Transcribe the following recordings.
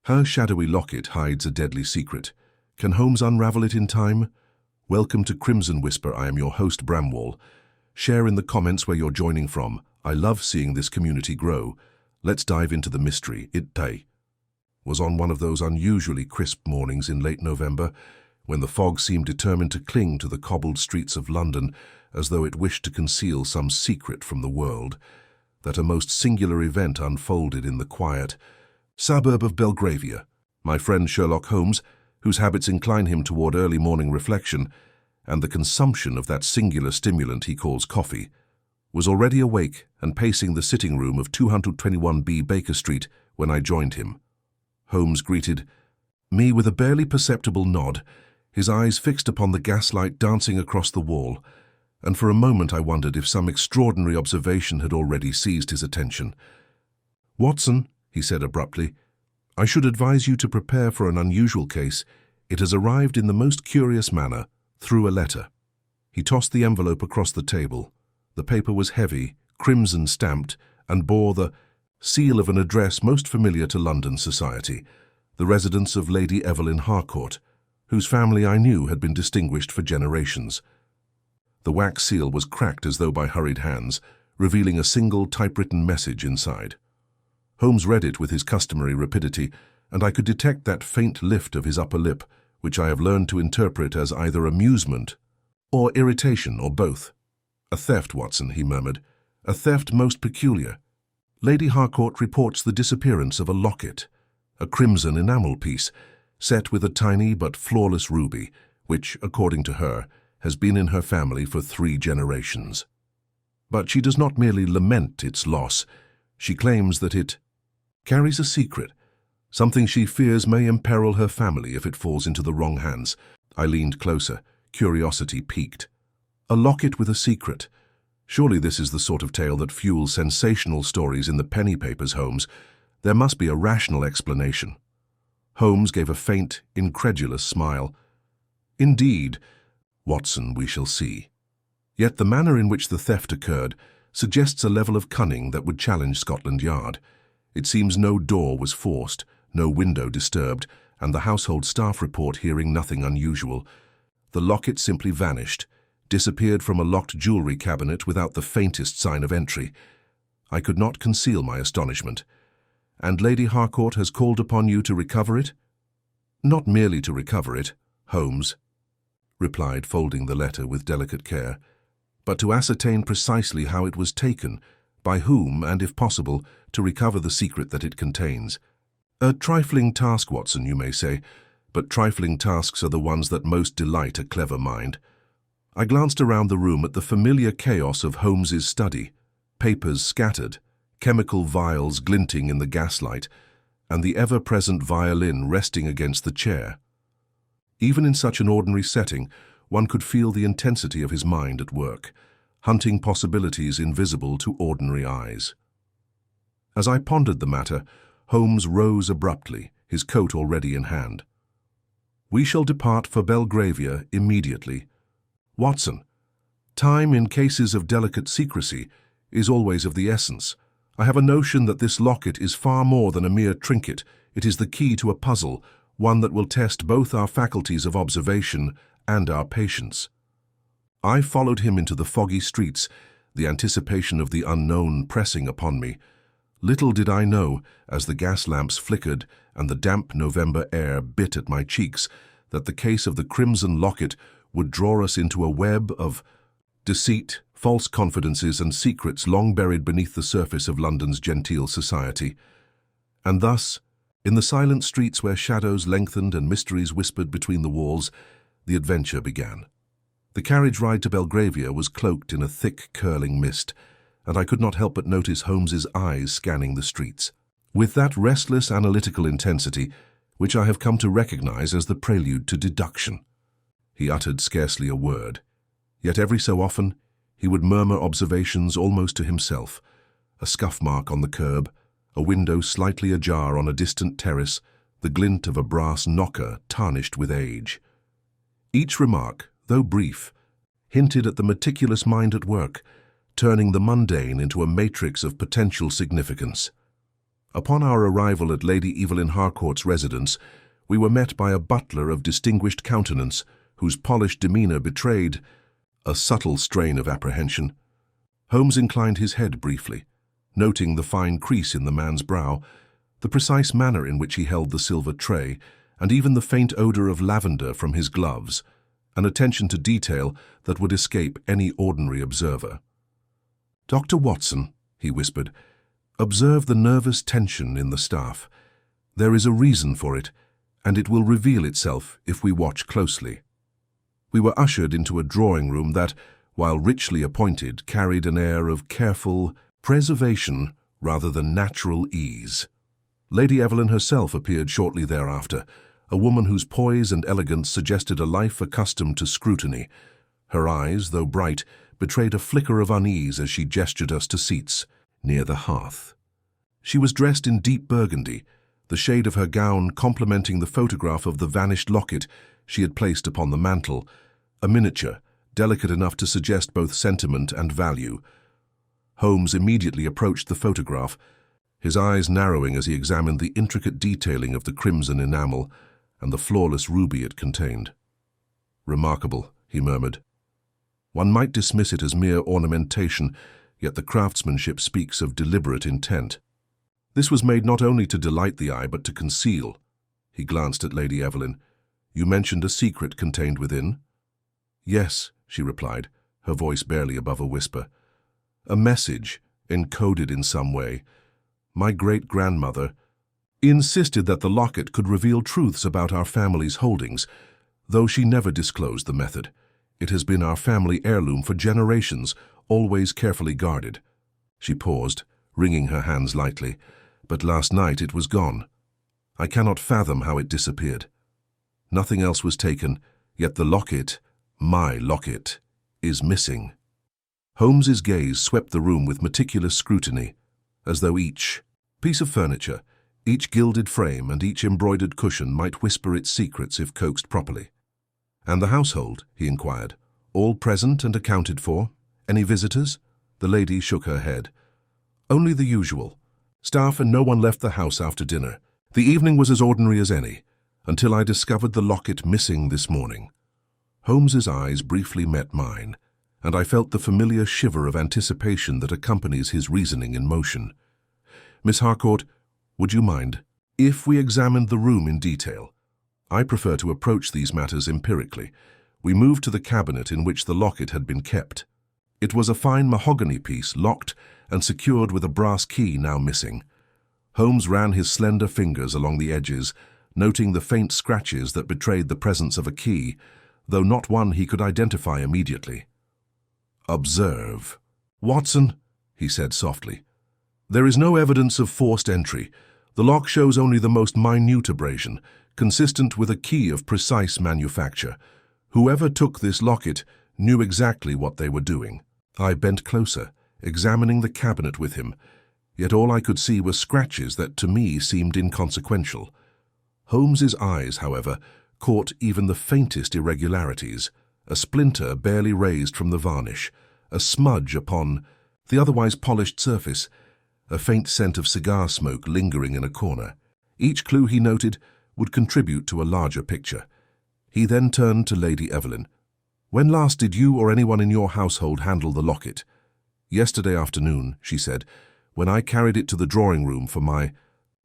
Her shadowy locket hides a deadly secret. Can Holmes unravel it in time? Welcome to Crimson Whisper. I am your host, Bramwell. Share in the comments where you're joining from. I love seeing this community grow. Let's dive into the mystery. It was on one of those unusually crisp mornings in late November, when the fog seemed determined to cling to the cobbled streets of London as though it wished to conceal some secret from the world, that a most singular event unfolded in the quiet suburb of Belgravia. My friend Sherlock Holmes, whose habits incline him toward early morning reflection and the consumption of that singular stimulant he calls coffee, was already awake and pacing the sitting room of 221B Baker Street when I joined him. Holmes greeted me with a barely perceptible nod, his eyes fixed upon the gaslight dancing across the wall, and for a moment I wondered if some extraordinary observation had already seized his attention. "Watson," he said abruptly, "I should advise you to prepare for an unusual case. It has arrived in the most curious manner, through a letter." He tossed the envelope across the table. The paper was heavy, crimson stamped, and bore the seal of an address most familiar to London society, the residence of Lady Evelyn Harcourt, whose family I knew had been distinguished for generations. The wax seal was cracked as though by hurried hands, revealing a single typewritten message inside. Holmes read it with his customary rapidity, and I could detect that faint lift of his upper lip, which I have learned to interpret as either amusement or irritation or both. "A theft, Watson," he murmured. "A theft most peculiar. Lady Harcourt reports the disappearance of a locket, a crimson enamel piece, set with a tiny but flawless ruby, which, according to her, has been in her family for 3 generations. But she does not merely lament its loss. She claims that it carries a secret, something she fears may imperil her family if it falls into the wrong hands." I leaned closer, curiosity piqued. A locket with a secret. Surely this is the sort of tale that fuels sensational stories in the penny papers, Holmes. There must be a rational explanation. Holmes gave a faint, incredulous smile. "Indeed, Watson, we shall see. Yet the manner in which the theft occurred suggests a level of cunning that would challenge Scotland Yard. It seems no door was forced, no window disturbed, and the household staff report hearing nothing unusual. The locket simply vanished, disappeared from a locked jewelry cabinet without the faintest sign of entry. I could not conceal my astonishment. "And Lady Harcourt has called upon you to recover it?" "Not merely to recover it," Holmes replied, folding the letter with delicate care, "but to ascertain precisely how it was taken, by whom, and, if possible, to recover the secret that it contains. A trifling task, Watson, you may say, but trifling tasks are the ones that most delight a clever mind." I glanced around the room at the familiar chaos of Holmes's study, papers scattered, chemical vials glinting in the gaslight, and the ever-present violin resting against the chair. Even in such an ordinary setting, one could feel the intensity of his mind at work, hunting possibilities invisible to ordinary eyes. As I pondered the matter, Holmes rose abruptly, his coat already in hand. "We shall depart for Belgravia immediately. Watson, time in cases of delicate secrecy is always of the essence. I have a notion that this locket is far more than a mere trinket. It is the key to a puzzle, one that will test both our faculties of observation and our patience." I followed him into the foggy streets, the anticipation of the unknown pressing upon me. Little did I know, as the gas lamps flickered and the damp November air bit at my cheeks, that the case of the crimson locket would draw us into a web of deceit, false confidences, and secrets long buried beneath the surface of London's genteel society. And thus, in the silent streets where shadows lengthened and mysteries whispered between the walls, the adventure began. The carriage ride to Belgravia was cloaked in a thick, curling mist, and I could not help but notice Holmes's eyes scanning the streets, with that restless, analytical intensity which I have come to recognize as the prelude to deduction. He uttered scarcely a word, yet every so often he would murmur observations almost to himself: a scuff mark on the curb, a window slightly ajar on a distant terrace, the glint of a brass knocker tarnished with age. Each remark, though brief, hinted at the meticulous mind at work, turning the mundane into a matrix of potential significance. Upon our arrival at Lady Evelyn Harcourt's residence, we were met by a butler of distinguished countenance, whose polished demeanour betrayed a subtle strain of apprehension. Holmes inclined his head briefly, noting the fine crease in the man's brow, the precise manner in which he held the silver tray, and even the faint odour of lavender from his gloves, an attention to detail that would escape any ordinary observer. "Dr. Watson," he whispered, "observe the nervous tension in the staff. There is a reason for it, and it will reveal itself if we watch closely." We were ushered into a drawing-room that, while richly appointed, carried an air of careful preservation rather than natural ease. Lady Evelyn herself appeared shortly thereafter, a woman whose poise and elegance suggested a life accustomed to scrutiny. Her eyes, though bright, betrayed a flicker of unease as she gestured us to seats near the hearth. She was dressed in deep burgundy, the shade of her gown complementing the photograph of the vanished locket she had placed upon the mantel, a miniature, delicate enough to suggest both sentiment and value. Holmes immediately approached the photograph, his eyes narrowing as he examined the intricate detailing of the crimson enamel and the flawless ruby it contained. "Remarkable," he murmured. "One might dismiss it as mere ornamentation, yet the craftsmanship speaks of deliberate intent. This was made not only to delight the eye, but to conceal." He glanced at Lady Evelyn. "You mentioned a secret contained within?" "Yes," she replied, her voice barely above a whisper. "A message, encoded in some way. My great-grandmother insisted that the locket could reveal truths about our family's holdings, though she never disclosed the method. It has been our family heirloom for generations, always carefully guarded." She paused, wringing her hands lightly. "But last night it was gone. I cannot fathom how it disappeared. Nothing else was taken, yet the locket, my locket, is missing." Holmes's gaze swept the room with meticulous scrutiny, as though each piece of furniture, each gilded frame and each embroidered cushion might whisper its secrets if coaxed properly. "And the household?" he inquired. "All present and accounted for? Any visitors?" The lady shook her head. "Only the usual. Staff and no one left the house after dinner. The evening was as ordinary as any, until I discovered the locket missing this morning." Holmes's eyes briefly met mine, and I felt the familiar shiver of anticipation that accompanies his reasoning in motion. "Miss Harcourt, would you mind if we examined the room in detail? I prefer to approach these matters empirically." We moved to the cabinet in which the locket had been kept. It was a fine mahogany piece, locked and secured with a brass key now missing. Holmes ran his slender fingers along the edges, noting the faint scratches that betrayed the presence of a key, though not one he could identify immediately. "Observe, Watson," he said softly. "There is no evidence of forced entry. The lock shows only the most minute abrasion, consistent with a key of precise manufacture. Whoever took this locket knew exactly what they were doing." I bent closer, examining the cabinet with him, yet all I could see were scratches that to me seemed inconsequential. Holmes's eyes, however, caught even the faintest irregularities, a splinter barely raised from the varnish, a smudge upon the otherwise polished surface, a faint scent of cigar smoke lingering in a corner. Each clue he noted would contribute to a larger picture. He then turned to Lady Evelyn. "When last did you or anyone in your household handle the locket?" "Yesterday afternoon," she said. "When I carried it to the drawing-room for my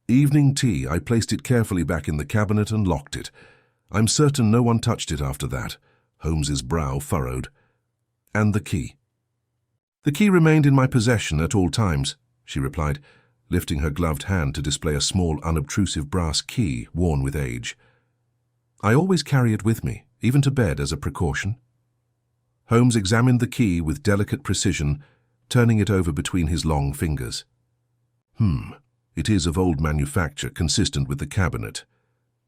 evening tea, I placed it carefully back in the cabinet and locked it. I'm certain no one touched it after that." Holmes's brow furrowed. "And the key?" "The key remained in my possession at all times," she replied, lifting her gloved hand to display a small, unobtrusive brass key worn with age. "I always carry it with me, even to bed, as a precaution." Holmes examined the key with delicate precision, turning it over between his long fingers. It is of old manufacture, consistent with the cabinet.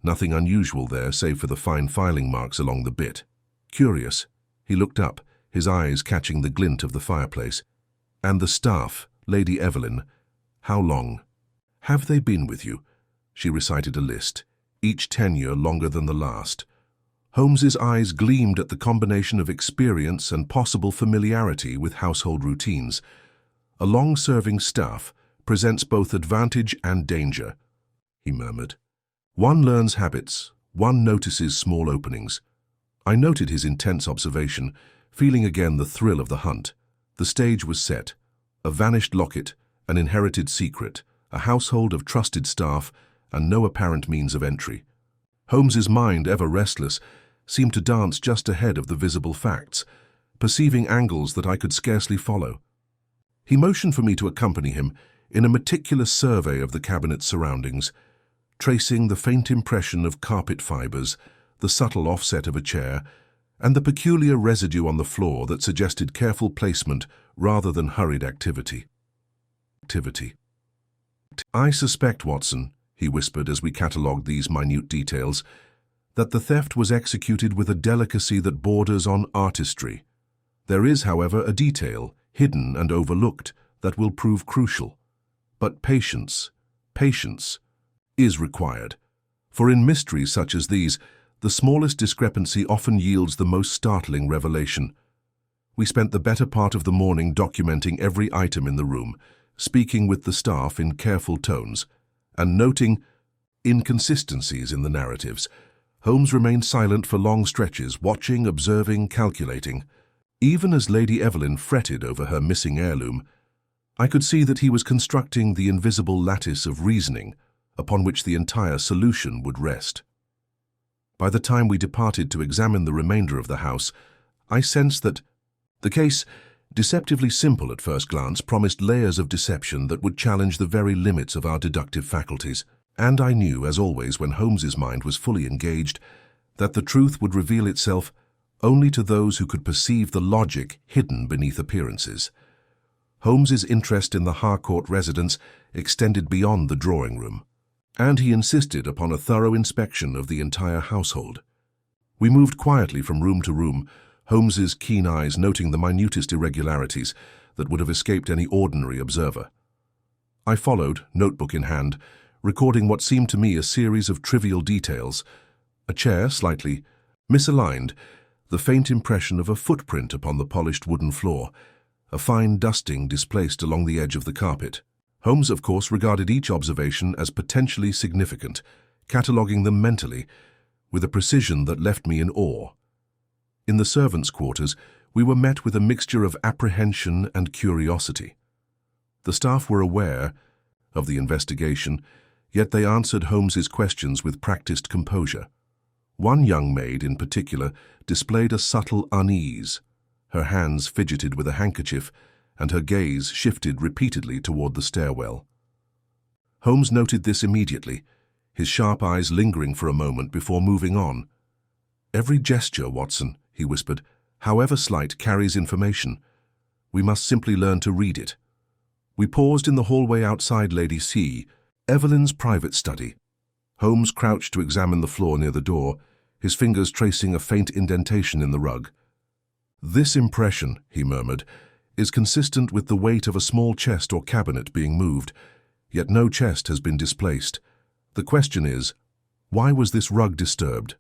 Nothing unusual there, save for the fine filing marks along the bit. Curious." He looked up, his eyes catching the glint of the fireplace. "And the staff, Lady Evelyn, how long have they been with you?" She recited a list, each tenure longer than the last. Holmes's eyes gleamed at the combination of experience and possible familiarity with household routines. A long-serving staff, presents both advantage and danger, he murmured. One learns habits, one notices small openings. I noted his intense observation, feeling again the thrill of the hunt. The stage was set. A vanished locket, an inherited secret, a household of trusted staff, and no apparent means of entry. Holmes's mind, ever restless, seemed to dance just ahead of the visible facts, perceiving angles that I could scarcely follow. He motioned for me to accompany him in a meticulous survey of the cabinet's surroundings, tracing the faint impression of carpet fibers, the subtle offset of a chair, and the peculiar residue on the floor that suggested careful placement rather than hurried activity. I suspect, Watson, he whispered as we catalogued these minute details, that the theft was executed with a delicacy that borders on artistry. There is, however, a detail, hidden and overlooked, that will prove crucial. But patience is required. For in mysteries such as these, the smallest discrepancy often yields the most startling revelation. We spent the better part of the morning documenting every item in the room, speaking with the staff in careful tones, and noting inconsistencies in the narratives. Holmes remained silent for long stretches, watching, observing, calculating. Even as Lady Evelyn fretted over her missing heirloom, I could see that he was constructing the invisible lattice of reasoning upon which the entire solution would rest. By the time we departed to examine the remainder of the house, I sensed that the case, deceptively simple at first glance, promised layers of deception that would challenge the very limits of our deductive faculties. And I knew, as always when Holmes's mind was fully engaged, that the truth would reveal itself only to those who could perceive the logic hidden beneath appearances. Holmes's interest in the Harcourt residence extended beyond the drawing room, and he insisted upon a thorough inspection of the entire household. We moved quietly from room to room, Holmes's keen eyes noting the minutest irregularities that would have escaped any ordinary observer. I followed, notebook in hand, recording what seemed to me a series of trivial details: a chair slightly misaligned, the faint impression of a footprint upon the polished wooden floor, a fine dusting displaced along the edge of the carpet. Holmes, of course, regarded each observation as potentially significant, cataloguing them mentally with a precision that left me in awe. In the servants' quarters, we were met with a mixture of apprehension and curiosity. The staff were aware of the investigation, yet they answered Holmes's questions with practiced composure. One young maid, in particular, displayed a subtle unease. Her hands fidgeted with a handkerchief, and her gaze shifted repeatedly toward the stairwell. Holmes noted this immediately, his sharp eyes lingering for a moment before moving on. "Every gesture, Watson," he whispered, "however slight, carries information. We must simply learn to read it." We paused in the hallway outside Lady C, Evelyn's private study. Holmes crouched to examine the floor near the door, his fingers tracing a faint indentation in the rug. "This impression," he murmured, "is consistent with the weight of a small chest or cabinet being moved, yet no chest has been displaced. The question is, why was this rug disturbed?"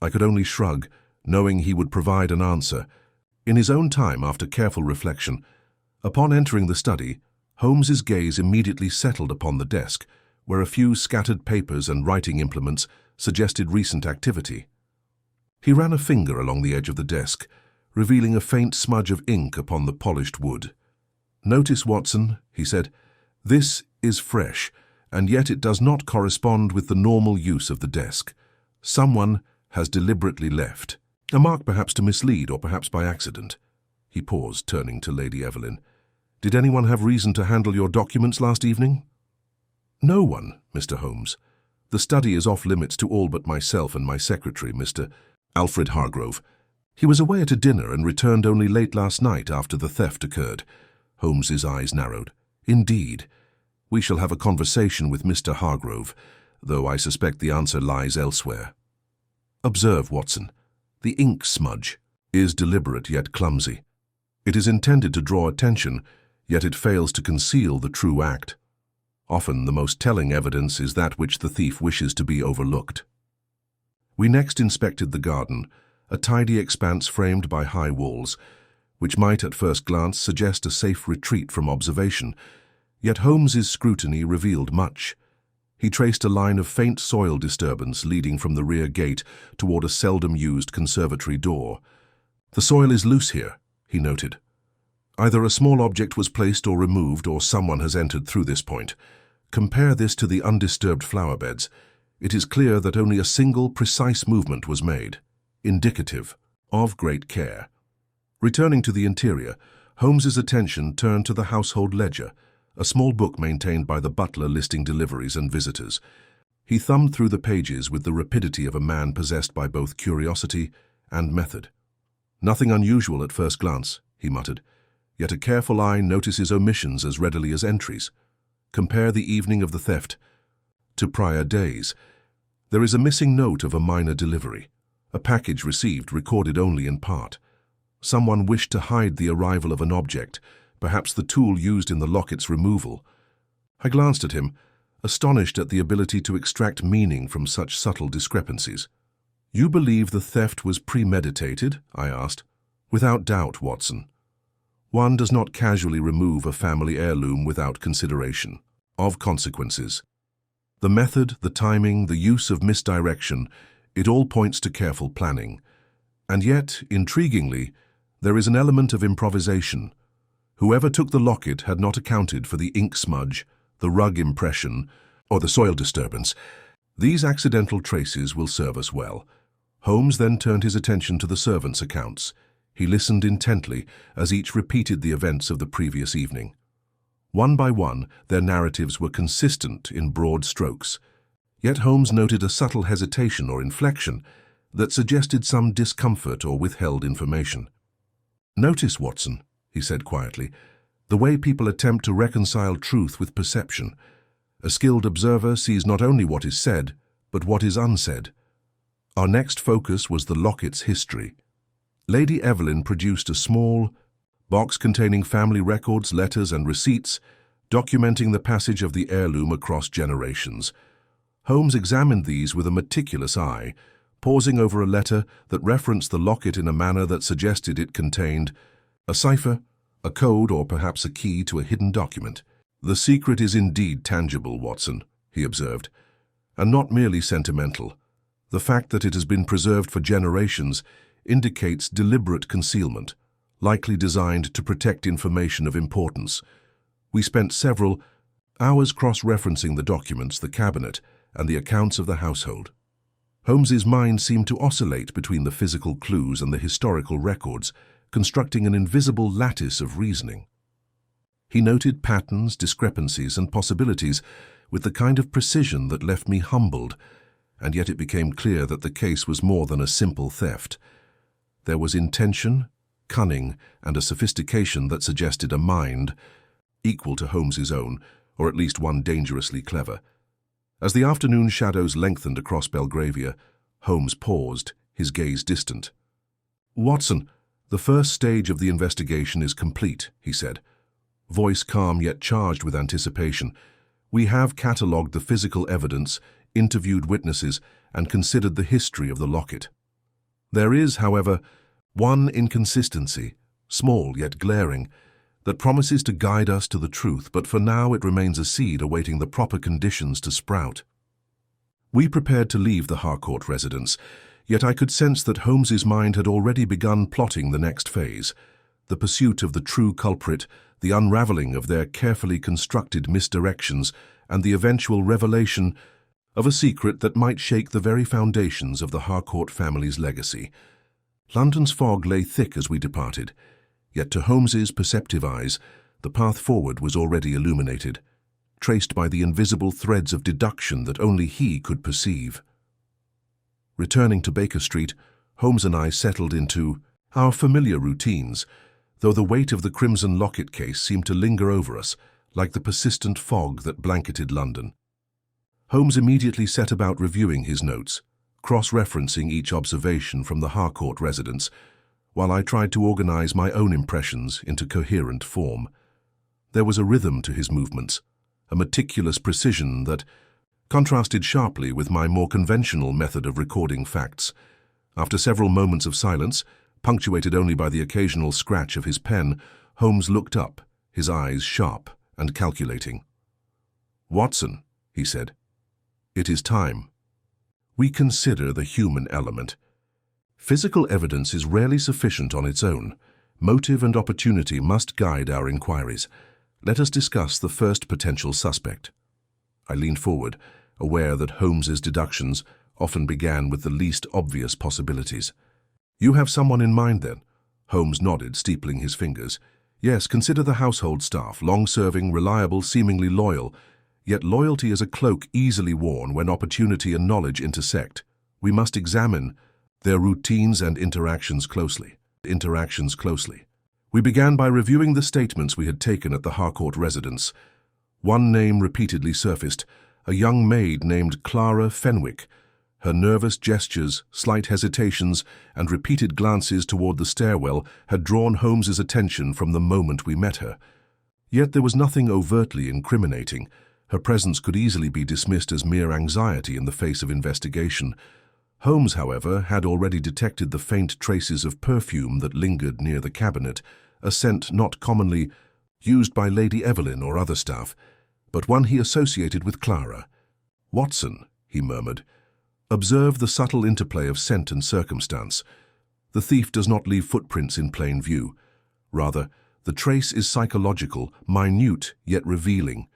I could only shrug, knowing he would provide an answer. In his own time, after careful reflection, upon entering the study, Holmes's gaze immediately settled upon the desk, where a few scattered papers and writing implements suggested recent activity. He ran a finger along the edge of the desk, revealing a faint smudge of ink upon the polished wood. "Notice, Watson," he said, "this is fresh, and yet it does not correspond with the normal use of the desk. Someone has deliberately left. A mark perhaps to mislead, or perhaps by accident." He paused, turning to Lady Evelyn. "Did anyone have reason to handle your documents last evening?" "No one, Mr. Holmes. The study is off limits to all but myself and my secretary, Mr. Alfred Hargrove. He was away at a dinner and returned only late last night after the theft occurred." Holmes's eyes narrowed. "Indeed. We shall have a conversation with Mr. Hargrove, though I suspect the answer lies elsewhere. Observe, Watson. The ink smudge is deliberate yet clumsy. It is intended to draw attention, yet it fails to conceal the true act. Often the most telling evidence is that which the thief wishes to be overlooked." We next inspected the garden, a tidy expanse framed by high walls, which might at first glance suggest a safe retreat from observation, Yet Holmes's scrutiny revealed much. He traced a line of faint soil disturbance leading from the rear gate toward a seldom-used conservatory door. "The soil is loose here," he noted. "Either a small object was placed or removed, or someone has entered through this point. Compare this to the undisturbed flower beds. It is clear that only a single, precise movement was made, indicative of great care." Returning to the interior, Holmes's attention turned to the household ledger, a small book maintained by the butler listing deliveries and visitors. He thumbed through the pages with the rapidity of a man possessed by both curiosity and method. "Nothing unusual at first glance," he muttered, "yet a careful eye notices omissions as readily as entries. Compare the evening of the theft to prior days. There is a missing note of a minor delivery, a package received recorded only in part. Someone wished to hide the arrival of an object, perhaps the tool used in the Locket's removal." I glanced at him, astonished at the ability to extract meaning from such subtle discrepancies. "You believe the theft was premeditated?" I asked. "Without doubt, Watson. One does not casually remove a family heirloom without consideration of consequences. The method, the timing, the use of misdirection, it all points to careful planning. And yet, intriguingly, there is an element of improvisation. Whoever took the locket had not accounted for the ink smudge, the rug impression, or the soil disturbance. These accidental traces will serve us well." Holmes then turned his attention to the servants' accounts. He listened intently as each repeated the events of the previous evening. One by one, their narratives were consistent in broad strokes. Yet Holmes noted a subtle hesitation or inflection that suggested some discomfort or withheld information. "Notice, Watson," he said quietly, "the way people attempt to reconcile truth with perception. A skilled observer sees not only what is said, but what is unsaid." Our next focus was the Locket's history. Lady Evelyn produced a small box containing family records, letters, and receipts, documenting the passage of the heirloom across generations. Holmes examined these with a meticulous eye, pausing over a letter that referenced the locket in a manner that suggested it contained a cipher, a code, or perhaps a key to a hidden document. "The secret is indeed tangible, Watson," he observed, "and not merely sentimental. The fact that it has been preserved for generations indicates deliberate concealment, likely designed to protect information of importance." We spent several hours cross-referencing the documents, the cabinet, and the accounts of the household. Holmes's mind seemed to oscillate between the physical clues and the historical records, constructing an invisible lattice of reasoning. He noted patterns, discrepancies, and possibilities with the kind of precision that left me humbled, and yet it became clear that the case was more than a simple theft. There was intention, cunning, and a sophistication that suggested a mind equal to Holmes's own, or at least one dangerously clever. As the afternoon shadows lengthened across Belgravia, Holmes paused, his gaze distant. "Watson, the first stage of the investigation is complete," he said, voice calm yet charged with anticipation. "We have catalogued the physical evidence, interviewed witnesses, and considered the history of the locket. There is, however, one inconsistency, small yet glaring, that promises to guide us to the truth, but for now it remains a seed awaiting the proper conditions to sprout." We prepared to leave the Harcourt residence, yet I could sense that Holmes's mind had already begun plotting the next phase, the pursuit of the true culprit, the unraveling of their carefully constructed misdirections, and the eventual revelation of a secret that might shake the very foundations of the Harcourt family's legacy. London's fog lay thick as we departed, yet to Holmes's perceptive eyes, the path forward was already illuminated, traced by the invisible threads of deduction that only he could perceive. Returning to Baker Street, Holmes and I settled into our familiar routines, though the weight of the Crimson Locket case seemed to linger over us, like the persistent fog that blanketed London. Holmes immediately set about reviewing his notes, cross-referencing each observation from the Harcourt residence, while I tried to organize my own impressions into coherent form. There was a rhythm to his movements, a meticulous precision that contrasted sharply with my more conventional method of recording facts. After several moments of silence, punctuated only by the occasional scratch of his pen, Holmes looked up, his eyes sharp and calculating. "Watson," he said, "it is time. We consider the human element. Physical evidence is rarely sufficient on its own. Motive and opportunity must guide our inquiries. Let us discuss the first potential suspect." I leaned forward, aware that Holmes's deductions often began with the least obvious possibilities. "You have someone in mind, then?" Holmes nodded, steepling his fingers. "Yes, consider the household staff, long-serving, reliable, seemingly loyal. Yet loyalty is a cloak easily worn when opportunity and knowledge intersect. We must examine their routines and interactions closely. We began by reviewing the statements we had taken at the Harcourt residence. One name repeatedly surfaced, a young maid named Clara Fenwick. Her nervous gestures, slight hesitations, and repeated glances toward the stairwell had drawn Holmes's attention from the moment we met her. Yet there was nothing overtly incriminating. Her presence could easily be dismissed as mere anxiety in the face of investigation. Holmes, however, had already detected the faint traces of perfume that lingered near the cabinet, a scent not commonly used by Lady Evelyn or other staff, but one he associated with Clara. "Watson," he murmured, "observe the subtle interplay of scent and circumstance. The thief does not leave footprints in plain view. Rather, the trace is psychological, minute yet revealing.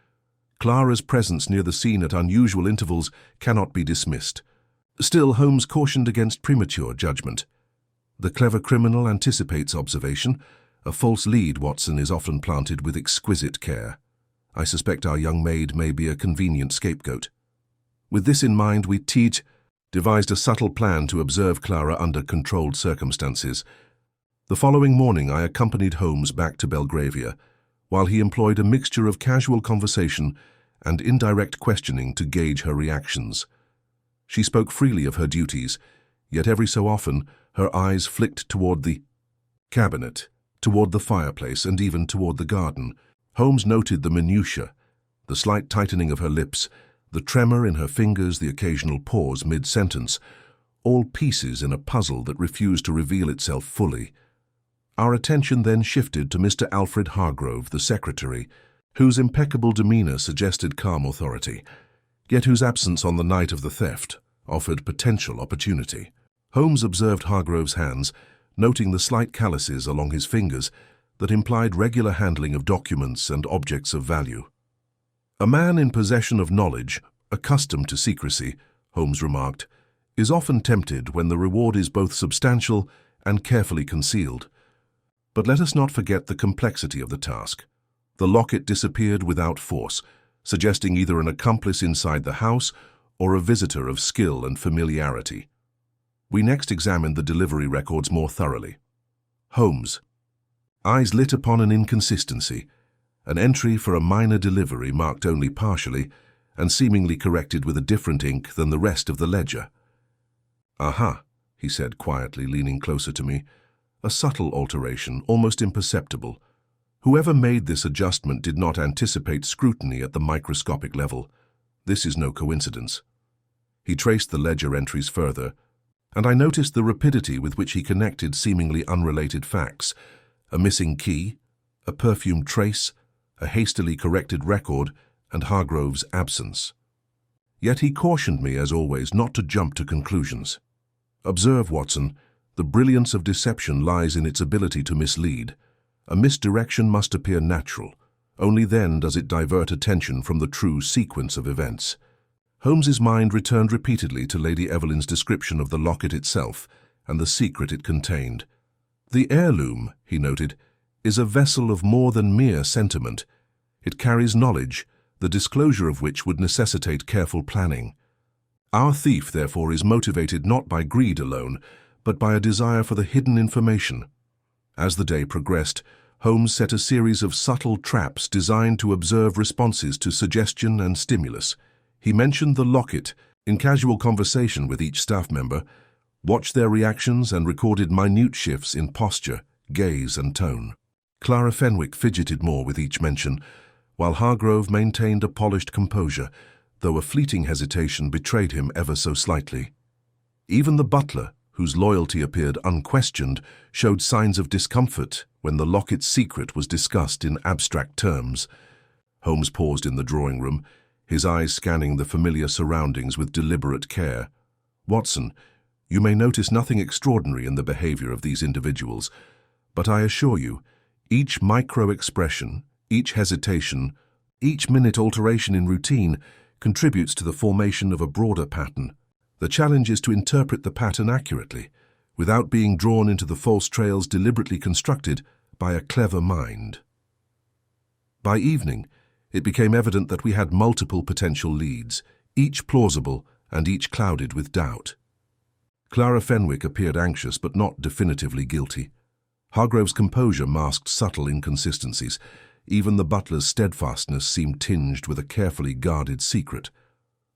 Clara's presence near the scene at unusual intervals cannot be dismissed." Still, Holmes cautioned against premature judgment. "The clever criminal anticipates observation. A false lead, Watson, is often planted with exquisite care. I suspect our young maid may be a convenient scapegoat." With this in mind, we devised a subtle plan to observe Clara under controlled circumstances. The following morning, I accompanied Holmes back to Belgravia, while he employed a mixture of casual conversation and indirect questioning to gauge her reactions. She spoke freely of her duties, yet every so often her eyes flicked toward the cabinet, toward the fireplace, and even toward the garden. Holmes noted the minutiae, the slight tightening of her lips, the tremor in her fingers, the occasional pause mid-sentence, all pieces in a puzzle that refused to reveal itself fully. Our attention then shifted to Mr. Alfred Hargrove, the secretary, whose impeccable demeanor suggested calm authority, yet whose absence on the night of the theft offered potential opportunity. Holmes observed Hargrove's hands, noting the slight calluses along his fingers that implied regular handling of documents and objects of value. "A man in possession of knowledge, accustomed to secrecy," Holmes remarked, "is often tempted when the reward is both substantial and carefully concealed. But let us not forget the complexity of the task. The locket disappeared without force, suggesting either an accomplice inside the house or a visitor of skill and familiarity. We next examined the delivery records more thoroughly. Holmes' eyes lit upon an inconsistency, an entry for a minor delivery marked only partially and seemingly corrected with a different ink than the rest of the ledger. "Aha," he said quietly, leaning closer to me. "A subtle alteration, almost imperceptible. Whoever made this adjustment did not anticipate scrutiny at the microscopic level. This is no coincidence." He traced the ledger entries further, and I noticed the rapidity with which he connected seemingly unrelated facts: a missing key, a perfume trace, a hastily corrected record, and Hargrove's absence. Yet he cautioned me, as always, not to jump to conclusions. "Observe, Watson, the brilliance of deception lies in its ability to mislead. A misdirection must appear natural. Only then does it divert attention from the true sequence of events." Holmes's mind returned repeatedly to Lady Evelyn's description of the locket itself and the secret it contained. "The heirloom," he noted, "is a vessel of more than mere sentiment. It carries knowledge, the disclosure of which would necessitate careful planning. Our thief, therefore, is motivated not by greed alone, but by a desire for the hidden information." As the day progressed, Holmes set a series of subtle traps designed to observe responses to suggestion and stimulus. He mentioned the locket in casual conversation with each staff member, watched their reactions, and recorded minute shifts in posture, gaze, and tone. Clara Fenwick fidgeted more with each mention, while Hargrove maintained a polished composure, though a fleeting hesitation betrayed him ever so slightly. Even the butler, whose loyalty appeared unquestioned, showed signs of discomfort when the locket's secret was discussed in abstract terms. Holmes paused in the drawing room, his eyes scanning the familiar surroundings with deliberate care. "Watson, you may notice nothing extraordinary in the behavior of these individuals, but I assure you, each micro-expression, each hesitation, each minute alteration in routine contributes to the formation of a broader pattern. The challenge is to interpret the pattern accurately, without being drawn into the false trails deliberately constructed by a clever mind." By evening, it became evident that we had multiple potential leads, each plausible and each clouded with doubt. Clara Fenwick appeared anxious but not definitively guilty. Hargrove's composure masked subtle inconsistencies. Even the butler's steadfastness seemed tinged with a carefully guarded secret.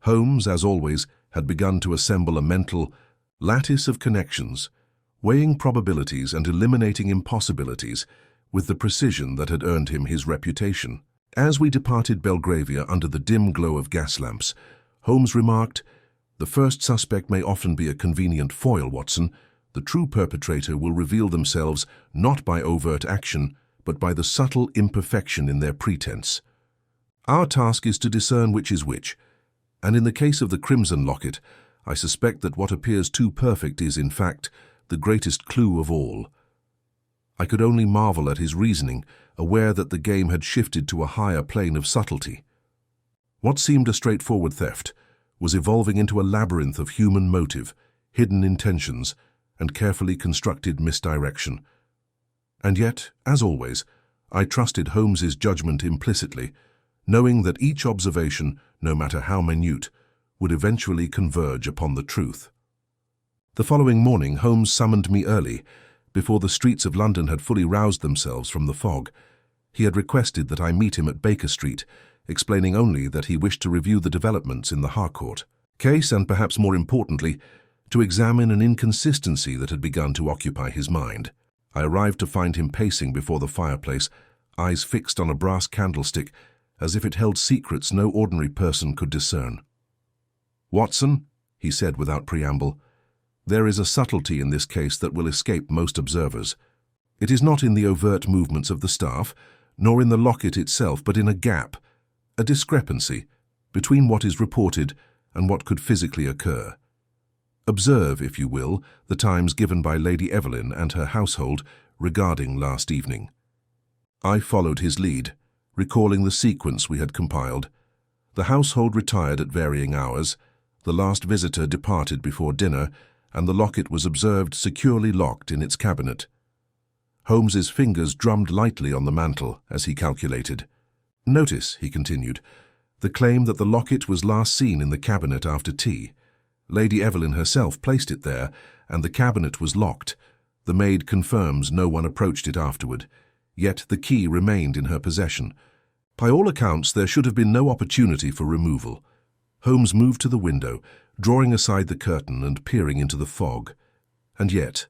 Holmes, as always, had begun to assemble a mental lattice of connections, weighing probabilities and eliminating impossibilities with the precision that had earned him his reputation. As we departed Belgravia under the dim glow of gas lamps, Holmes remarked, "The first suspect may often be a convenient foil, Watson. The true perpetrator will reveal themselves not by overt action, but by the subtle imperfection in their pretense. Our task is to discern which is which, and in the case of the Crimson Locket, I suspect that what appears too perfect is, in fact, the greatest clue of all." I could only marvel at his reasoning, aware that the game had shifted to a higher plane of subtlety. What seemed a straightforward theft was evolving into a labyrinth of human motive, hidden intentions, and carefully constructed misdirection. And yet, as always, I trusted Holmes's judgment implicitly, knowing that each observation, no matter how minute, would eventually converge upon the truth. The following morning, Holmes summoned me early, before the streets of London had fully roused themselves from the fog. He had requested that I meet him at Baker Street, explaining only that he wished to review the developments in the Harcourt case and, perhaps more importantly, to examine an inconsistency that had begun to occupy his mind. I arrived to find him pacing before the fireplace, eyes fixed on a brass candlestick, as if it held secrets no ordinary person could discern. "Watson," he said without preamble, "there is a subtlety in this case that will escape most observers. It is not in the overt movements of the staff, nor in the locket itself, but in a gap, a discrepancy, between what is reported and what could physically occur. Observe, if you will, the times given by Lady Evelyn and her household regarding last evening." I followed his lead, recalling the sequence we had compiled. The household retired at varying hours, the last visitor departed before dinner, and the locket was observed securely locked in its cabinet. Holmes's fingers drummed lightly on the mantel as he calculated. "Notice," he continued, "the claim that the locket was last seen in the cabinet after tea. Lady Evelyn herself placed it there, and the cabinet was locked. The maid confirms no one approached it afterward, yet the key remained in her possession. By all accounts, there should have been no opportunity for removal." Holmes moved to the window, drawing aside the curtain and peering into the fog. "And yet,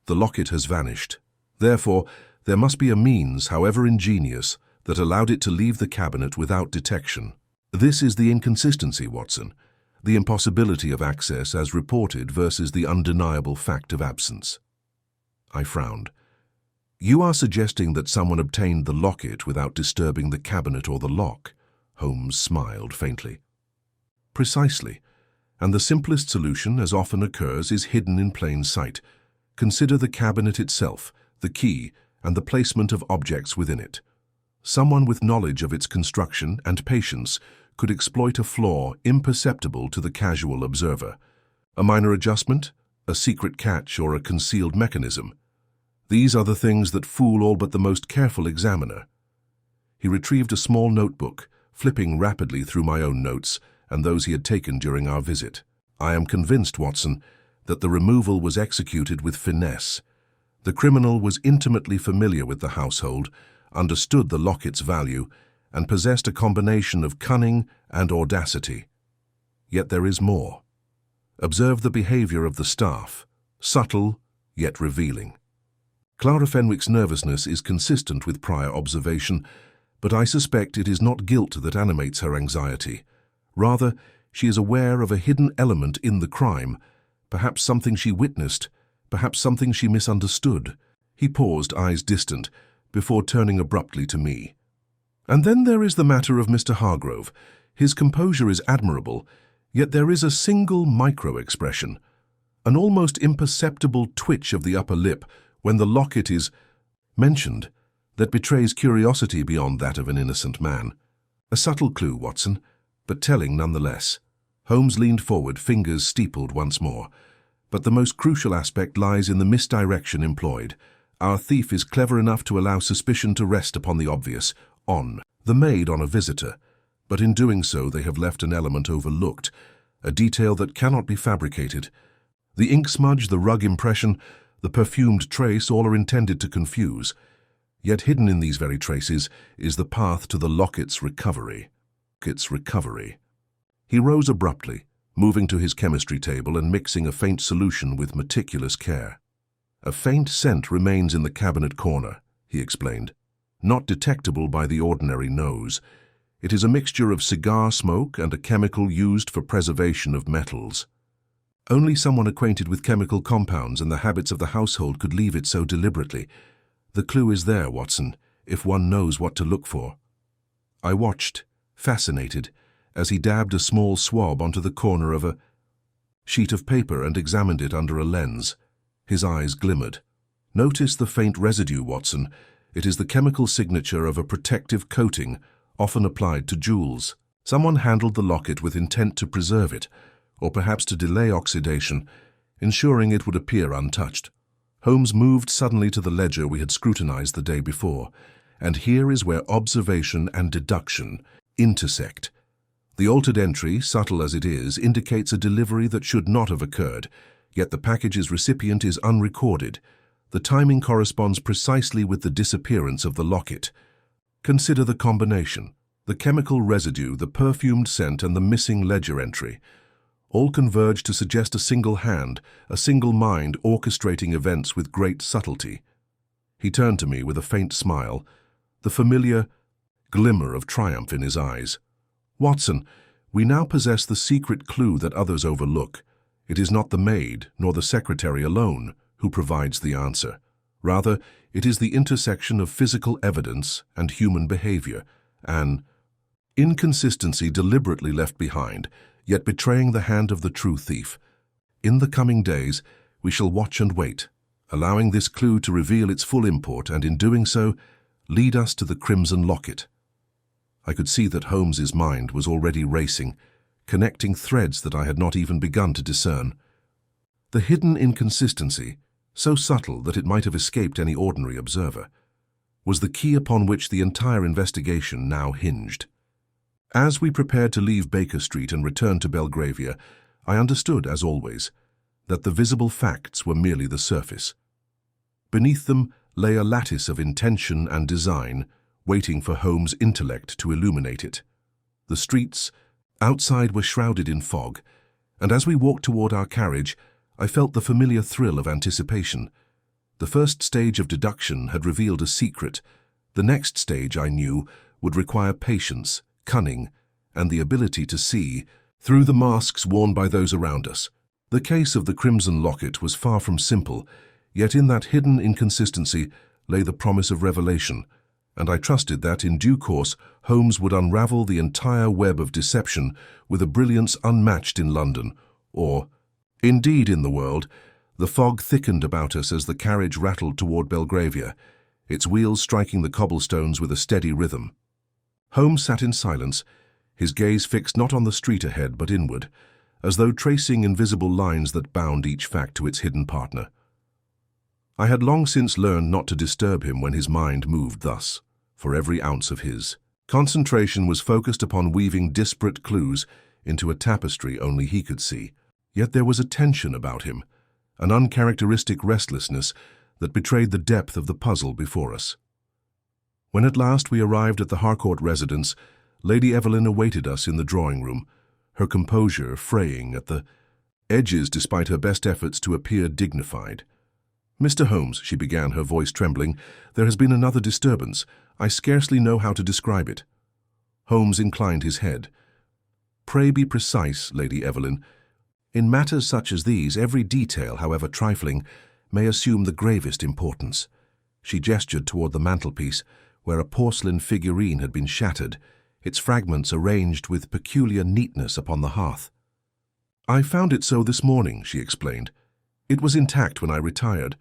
the locket has vanished. Therefore, there must be a means, however ingenious, that allowed it to leave the cabinet without detection. This is the inconsistency, Watson, the impossibility of access as reported versus the undeniable fact of absence." I frowned. "You are suggesting that someone obtained the locket without disturbing the cabinet or the lock?" Holmes smiled faintly. "Precisely. And the simplest solution, as often occurs, is hidden in plain sight. Consider the cabinet itself, the key, and the placement of objects within it. Someone with knowledge of its construction and patience could exploit a flaw imperceptible to the casual observer. A minor adjustment, a secret catch, or a concealed mechanism. These are the things that fool all but the most careful examiner." He retrieved a small notebook, flipping rapidly through my own notes and those he had taken during our visit. "I am convinced, Watson, that the removal was executed with finesse. The criminal was intimately familiar with the household, understood the locket's value, and possessed a combination of cunning and audacity. Yet there is more. Observe the behavior of the staff, subtle yet revealing. Clara Fenwick's nervousness is consistent with prior observation, but I suspect it is not guilt that animates her anxiety. Rather, she is aware of a hidden element in the crime, perhaps something she witnessed, perhaps something she misunderstood." He paused, eyes distant, before turning abruptly to me. And then there is the matter of Mr. Hargrove. His composure is admirable, yet there is a single micro-expression, an almost imperceptible twitch of the upper lip when the locket is mentioned, that betrays curiosity beyond that of an innocent man. A subtle clue, Watson, but telling nonetheless. Holmes leaned forward, fingers steepled once more. But the most crucial aspect lies in the misdirection employed. Our thief is clever enough to allow suspicion to rest upon the obvious, on the maid on a visitor. But in doing so, they have left an element overlooked, a detail that cannot be fabricated. The ink smudge, the rug impression, the perfumed trace, all are intended to confuse. Yet hidden in these very traces is the path to the locket's recovery. He rose abruptly, moving to his chemistry table and mixing a faint solution with meticulous care. A faint scent remains in the cabinet corner, he explained, not detectable by the ordinary nose. It is a mixture of cigar smoke and a chemical used for preservation of metals. Only someone acquainted with chemical compounds and the habits of the household could leave it so deliberately. The clue is there, Watson, if one knows what to look for. I watched, fascinated, as he dabbed a small swab onto the corner of a sheet of paper and examined it under a lens. His eyes glimmered. Notice the faint residue, Watson. It is the chemical signature of a protective coating, often applied to jewels. Someone handled the locket with intent to preserve it, or perhaps to delay oxidation, ensuring it would appear untouched. Holmes moved suddenly to the ledger we had scrutinized the day before, and here is where observation and deduction intersect. The altered entry, subtle as it is, indicates a delivery that should not have occurred, yet the package's recipient is unrecorded. The timing corresponds precisely with the disappearance of the locket. Consider the combination: the chemical residue, the perfumed scent, and the missing ledger entry. All converge to suggest a single hand, a single mind orchestrating events with great subtlety. He turned to me with a faint smile, the familiar glimmer of triumph in his eyes. Watson, we now possess the secret clue that others overlook. It is not the maid, nor the secretary alone, who provides the answer. Rather, it is the intersection of physical evidence and human behavior, an inconsistency deliberately left behind, yet betraying the hand of the true thief. In the coming days, we shall watch and wait, allowing this clue to reveal its full import and, in doing so, lead us to the crimson locket. I could see that Holmes's mind was already racing, connecting threads that I had not even begun to discern. The hidden inconsistency, so subtle that it might have escaped any ordinary observer, was the key upon which the entire investigation now hinged. As we prepared to leave Baker Street and return to Belgravia, I understood, as always, that the visible facts were merely the surface. Beneath them lay a lattice of intention and design, waiting for Holmes' intellect to illuminate it. The streets outside were shrouded in fog, and as we walked toward our carriage, I felt the familiar thrill of anticipation. The first stage of deduction had revealed a secret. The next stage, I knew, would require patience, cunning, and the ability to see through the masks worn by those around us. The case of the crimson locket was far from simple, yet in that hidden inconsistency lay the promise of revelation, and I trusted that, in due course, Holmes would unravel the entire web of deception with a brilliance unmatched in London, or, indeed, in the world. The fog thickened about us as the carriage rattled toward Belgravia, its wheels striking the cobblestones with a steady rhythm. Holmes sat in silence, his gaze fixed not on the street ahead but inward, as though tracing invisible lines that bound each fact to its hidden partner. I had long since learned not to disturb him when his mind moved thus, for every ounce of his concentration was focused upon weaving disparate clues into a tapestry only he could see. Yet there was a tension about him, an uncharacteristic restlessness that betrayed the depth of the puzzle before us. When at last we arrived at the Harcourt residence, Lady Evelyn awaited us in the drawing-room, her composure fraying at the edges despite her best efforts to appear dignified. "Mr. Holmes," she began, her voice trembling, "there has been another disturbance. I scarcely know how to describe it." Holmes inclined his head. "Pray be precise, Lady Evelyn. In matters such as these, every detail, however trifling, may assume the gravest importance." She gestured toward the mantelpiece, where a porcelain figurine had been shattered, its fragments arranged with peculiar neatness upon the hearth. "I found it so this morning," she explained. "It was intact when I retired.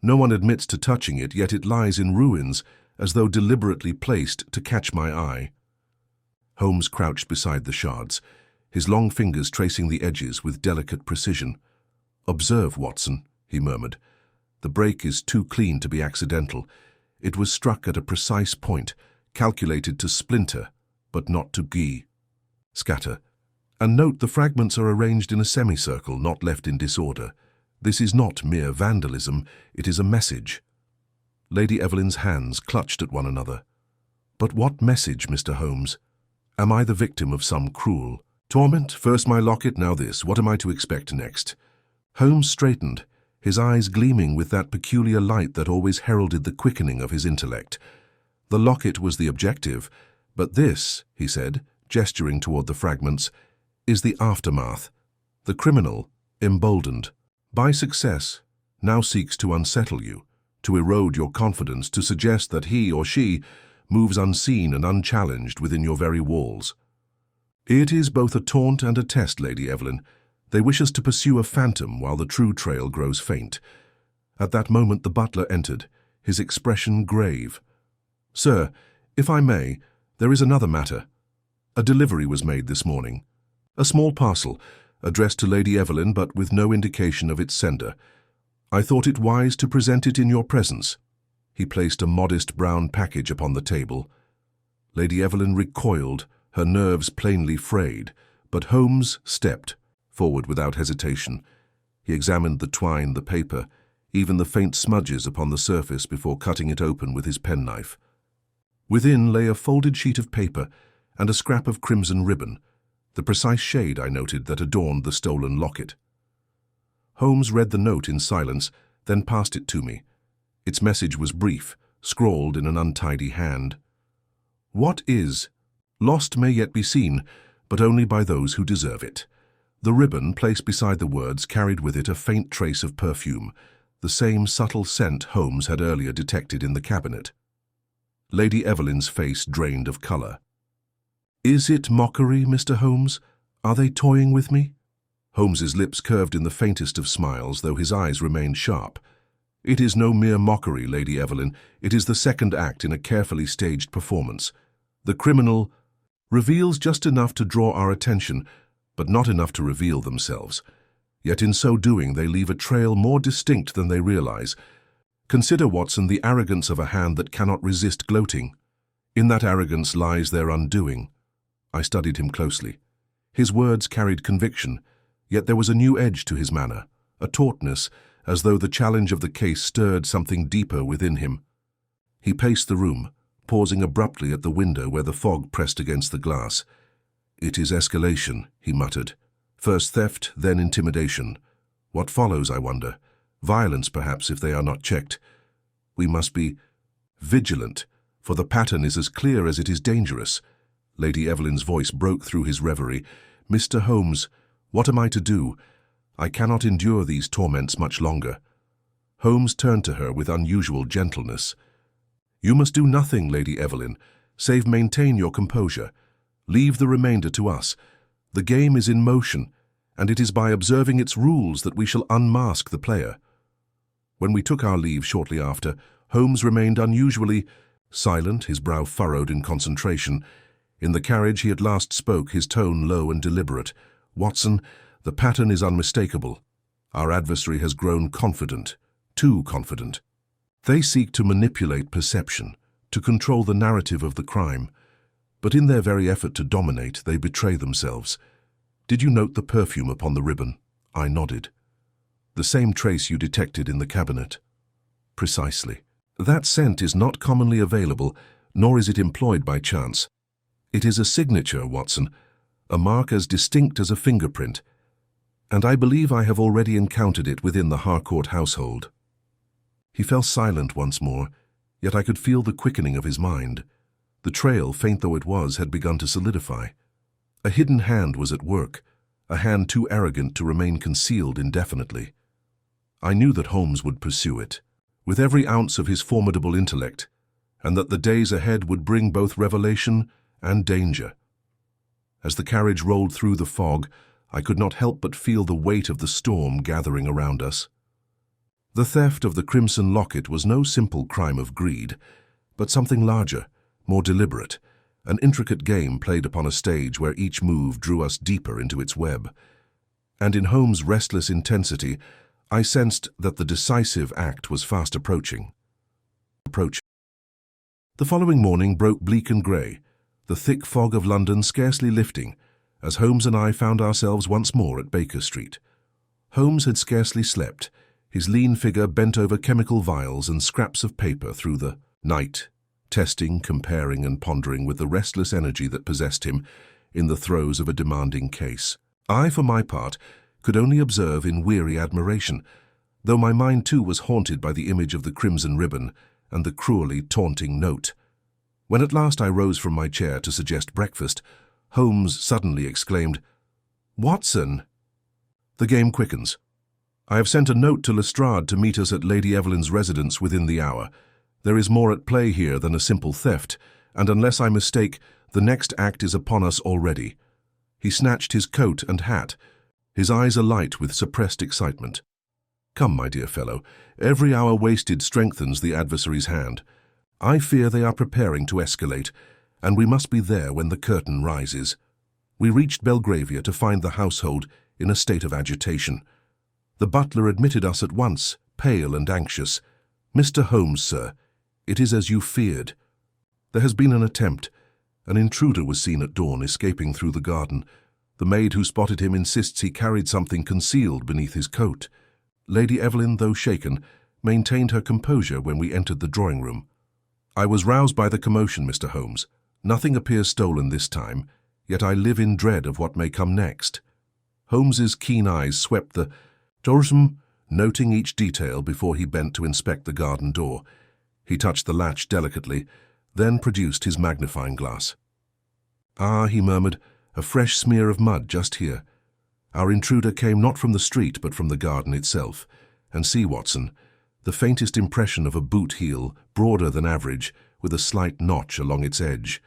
No one admits to touching it, yet it lies in ruins, as though deliberately placed to catch my eye." Holmes crouched beside the shards, his long fingers tracing the edges with delicate precision. "Observe, Watson," he murmured. "The break is too clean to be accidental. It was struck at a precise point, calculated to splinter, but not to scatter. And note the fragments are arranged in a semicircle, not left in disorder. This is not mere vandalism, it is a message." Lady Evelyn's hands clutched at one another. "But what message, Mr. Holmes? Am I the victim of some cruel torment? First my locket, now this. What am I to expect next?" Holmes straightened, his eyes gleaming with that peculiar light that always heralded the quickening of his intellect. The locket was the objective, but this, he said, gesturing toward the fragments, is the aftermath. The criminal, emboldened by success, now seeks to unsettle you, to erode your confidence, to suggest that he or she moves unseen and unchallenged within your very walls. It is both a taunt and a test, Lady Evelyn. They wish us to pursue a phantom while the true trail grows faint. At that moment the butler entered, his expression grave. "Sir, if I may, there is another matter. A delivery was made this morning. A small parcel, addressed to Lady Evelyn but with no indication of its sender. I thought it wise to present it in your presence." He placed a modest brown package upon the table. Lady Evelyn recoiled, her nerves plainly frayed, but Holmes stepped forward without hesitation. He examined the twine, the paper, even the faint smudges upon the surface before cutting it open with his penknife. Within lay a folded sheet of paper and a scrap of crimson ribbon, the precise shade, I noted, that adorned the stolen locket. Holmes read the note in silence, then passed it to me. Its message was brief, scrawled in an untidy hand. "What is lost may yet be seen, but only by those who deserve it." The ribbon, placed beside the words, carried with it a faint trace of perfume, the same subtle scent Holmes had earlier detected in the cabinet. Lady Evelyn's face drained of colour. "Is it mockery, Mr. Holmes? Are they toying with me?" Holmes's lips curved in the faintest of smiles, though his eyes remained sharp. "It is no mere mockery, Lady Evelyn. It is the second act in a carefully staged performance. The criminal reveals just enough to draw our attention, but not enough to reveal themselves. Yet in so doing they leave a trail more distinct than they realize. Consider, Watson, the arrogance of a hand that cannot resist gloating. In that arrogance lies their undoing." I studied him closely. His words carried conviction, yet there was a new edge to his manner, a tautness, as though the challenge of the case stirred something deeper within him. He paced the room, pausing abruptly at the window where the fog pressed against the glass. "It is escalation," he muttered. "First theft, then intimidation. What follows, I wonder? Violence, perhaps, if they are not checked. We must be vigilant, for the pattern is as clear as it is dangerous." Lady Evelyn's voice broke through his reverie. "Mr. Holmes, what am I to do? I cannot endure these torments much longer." Holmes turned to her with unusual gentleness. "You must do nothing, Lady Evelyn, save maintain your composure. Leave the remainder to us. The game is in motion, and it is by observing its rules that we shall unmask the player." When we took our leave shortly after, Holmes remained unusually silent, his brow furrowed in concentration. In the carriage he at last spoke, his tone low and deliberate. "Watson, the pattern is unmistakable. Our adversary has grown confident, too confident. They seek to manipulate perception, to control the narrative of the crime. But in their very effort to dominate, they betray themselves. Did you note the perfume upon the ribbon?" I nodded. "The same trace you detected in the cabinet." "Precisely. That scent is not commonly available, nor is it employed by chance. It is a signature, Watson, a mark as distinct as a fingerprint, and I believe I have already encountered it within the Harcourt household." He fell silent once more, yet I could feel the quickening of his mind. The trail, faint though it was, had begun to solidify. A hidden hand was at work, a hand too arrogant to remain concealed indefinitely. I knew that Holmes would pursue it, with every ounce of his formidable intellect, and that the days ahead would bring both revelation and danger. As the carriage rolled through the fog, I could not help but feel the weight of the storm gathering around us. The theft of the crimson locket was no simple crime of greed, but something larger, more deliberate, an intricate game played upon a stage where each move drew us deeper into its web. And in Holmes' restless intensity, I sensed that the decisive act was fast approaching. The following morning broke bleak and grey, the thick fog of London scarcely lifting, as Holmes and I found ourselves once more at Baker Street. Holmes had scarcely slept, his lean figure bent over chemical vials and scraps of paper through the night, testing, comparing and pondering with the restless energy that possessed him in the throes of a demanding case. I, for my part, could only observe in weary admiration, though my mind too was haunted by the image of the crimson ribbon and the cruelly taunting note. When at last I rose from my chair to suggest breakfast, Holmes suddenly exclaimed, "Watson!" The game quickens. I have sent a note to Lestrade to meet us at Lady Evelyn's residence within the hour. There is more at play here than a simple theft, and unless I mistake, the next act is upon us already. He snatched his coat and hat, his eyes alight with suppressed excitement. Come, my dear fellow, every hour wasted strengthens the adversary's hand. I fear they are preparing to escalate, and we must be there when the curtain rises. We reached Belgravia to find the household in a state of agitation. The butler admitted us at once, pale and anxious. "Mr. Holmes, sir, it is as you feared. There has been an attempt. An intruder was seen at dawn escaping through the garden. The maid who spotted him insists he carried something concealed beneath his coat." Lady Evelyn, though shaken, maintained her composure when we entered the drawing-room. "I was roused by the commotion, Mr. Holmes. Nothing appears stolen this time, yet I live in dread of what may come next." Holmes's keen eyes swept the dorm, noting each detail before he bent to inspect the garden door. He touched the latch delicately, then produced his magnifying glass. "Ah," he murmured, "a fresh smear of mud just here. Our intruder came not from the street but from the garden itself. And see, Watson, the faintest impression of a boot heel, broader than average, with a slight notch along its edge.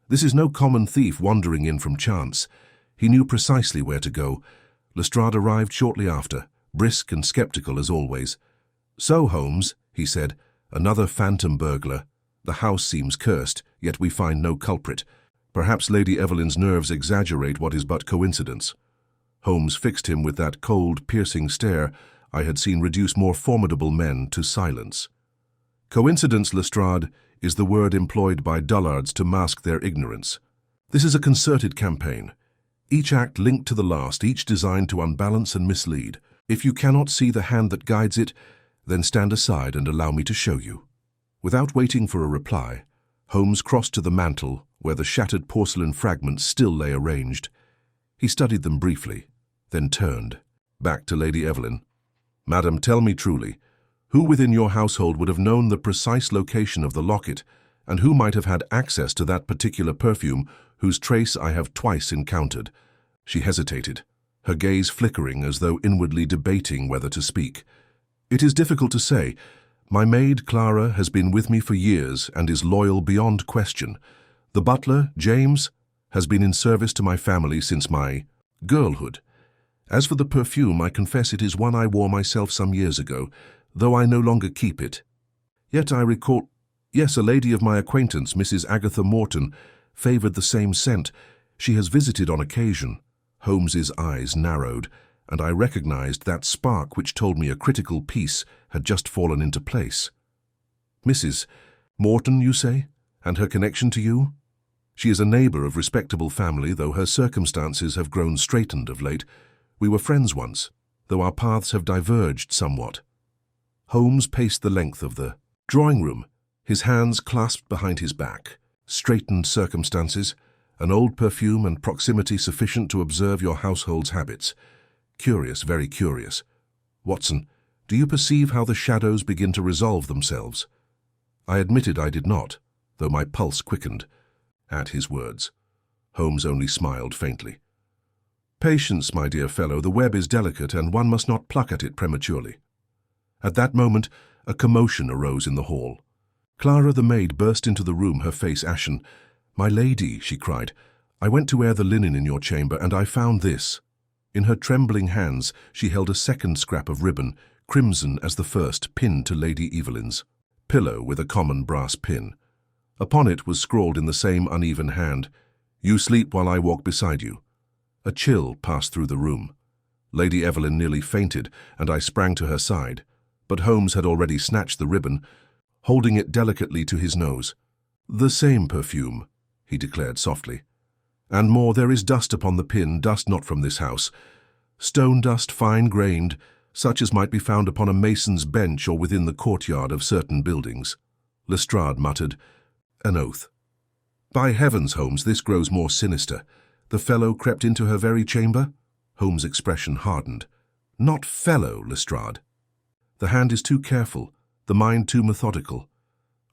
This is no common thief wandering in from chance. He knew precisely where to go. Lestrade arrived shortly after, brisk and sceptical as always. "So, Holmes," he said, "another phantom burglar. The house seems cursed, yet we find no culprit. Perhaps Lady Evelyn's nerves exaggerate what is but coincidence." Holmes fixed him with that cold, piercing stare I had seen reduce more formidable men to silence. "Coincidence, Lestrade, is the word employed by dullards to mask their ignorance. This is a concerted campaign. Each act linked to the last, each designed to unbalance and mislead. If you cannot see the hand that guides it, then stand aside and allow me to show you." Without waiting for a reply, Holmes crossed to the mantel where the shattered porcelain fragments still lay arranged. He studied them briefly, then turned, back to Lady Evelyn. "Madam, tell me truly, who within your household would have known the precise location of the locket, and who might have had access to that particular perfume whose trace I have twice encountered?" She hesitated, her gaze flickering as though inwardly debating whether to speak. "It is difficult to say. My maid, Clara, has been with me for years and is loyal beyond question. The butler, James, has been in service to my family since my girlhood. As for the perfume, I confess it is one I wore myself some years ago, though I no longer keep it. Yet I recall, yes, a lady of my acquaintance, Mrs. Agatha Morton, favoured the same scent. She has visited on occasion." Holmes's eyes narrowed, and I recognized that spark which told me a critical piece had just fallen into place. "Mrs. Morton, you say? And her connection to you?" "She is a neighbour of respectable family, though her circumstances have grown straitened of late. We were friends once, though our paths have diverged somewhat." Holmes paced the length of the drawing-room, his hands clasped behind his back. "Straitened circumstances, an old perfume and proximity sufficient to observe your household's habits. Curious, very curious. Watson, do you perceive how the shadows begin to resolve themselves?" I admitted I did not, though my pulse quickened at his words. Holmes only smiled faintly. "Patience, my dear fellow, the web is delicate and one must not pluck at it prematurely." At that moment, a commotion arose in the hall. Clara the maid burst into the room, her face ashen. "My lady," she cried, "I went to air the linen in your chamber, and I found this." In her trembling hands she held a second scrap of ribbon, crimson as the first, pinned to Lady Evelyn's pillow with a common brass pin. Upon it was scrawled in the same uneven hand, "You sleep while I walk beside you." A chill passed through the room. Lady Evelyn nearly fainted, and I sprang to her side, but Holmes had already snatched the ribbon, holding it delicately to his nose. "The same perfume," he declared softly. "And more, there is dust upon the pin, dust not from this house. Stone dust, fine-grained, such as might be found upon a mason's bench or within the courtyard of certain buildings." Lestrade muttered, "An oath." "By heavens, Holmes, this grows more sinister. The fellow crept into her very chamber?" Holmes' expression hardened. "Not fellow, Lestrade. The hand is too careful, the mind too methodical.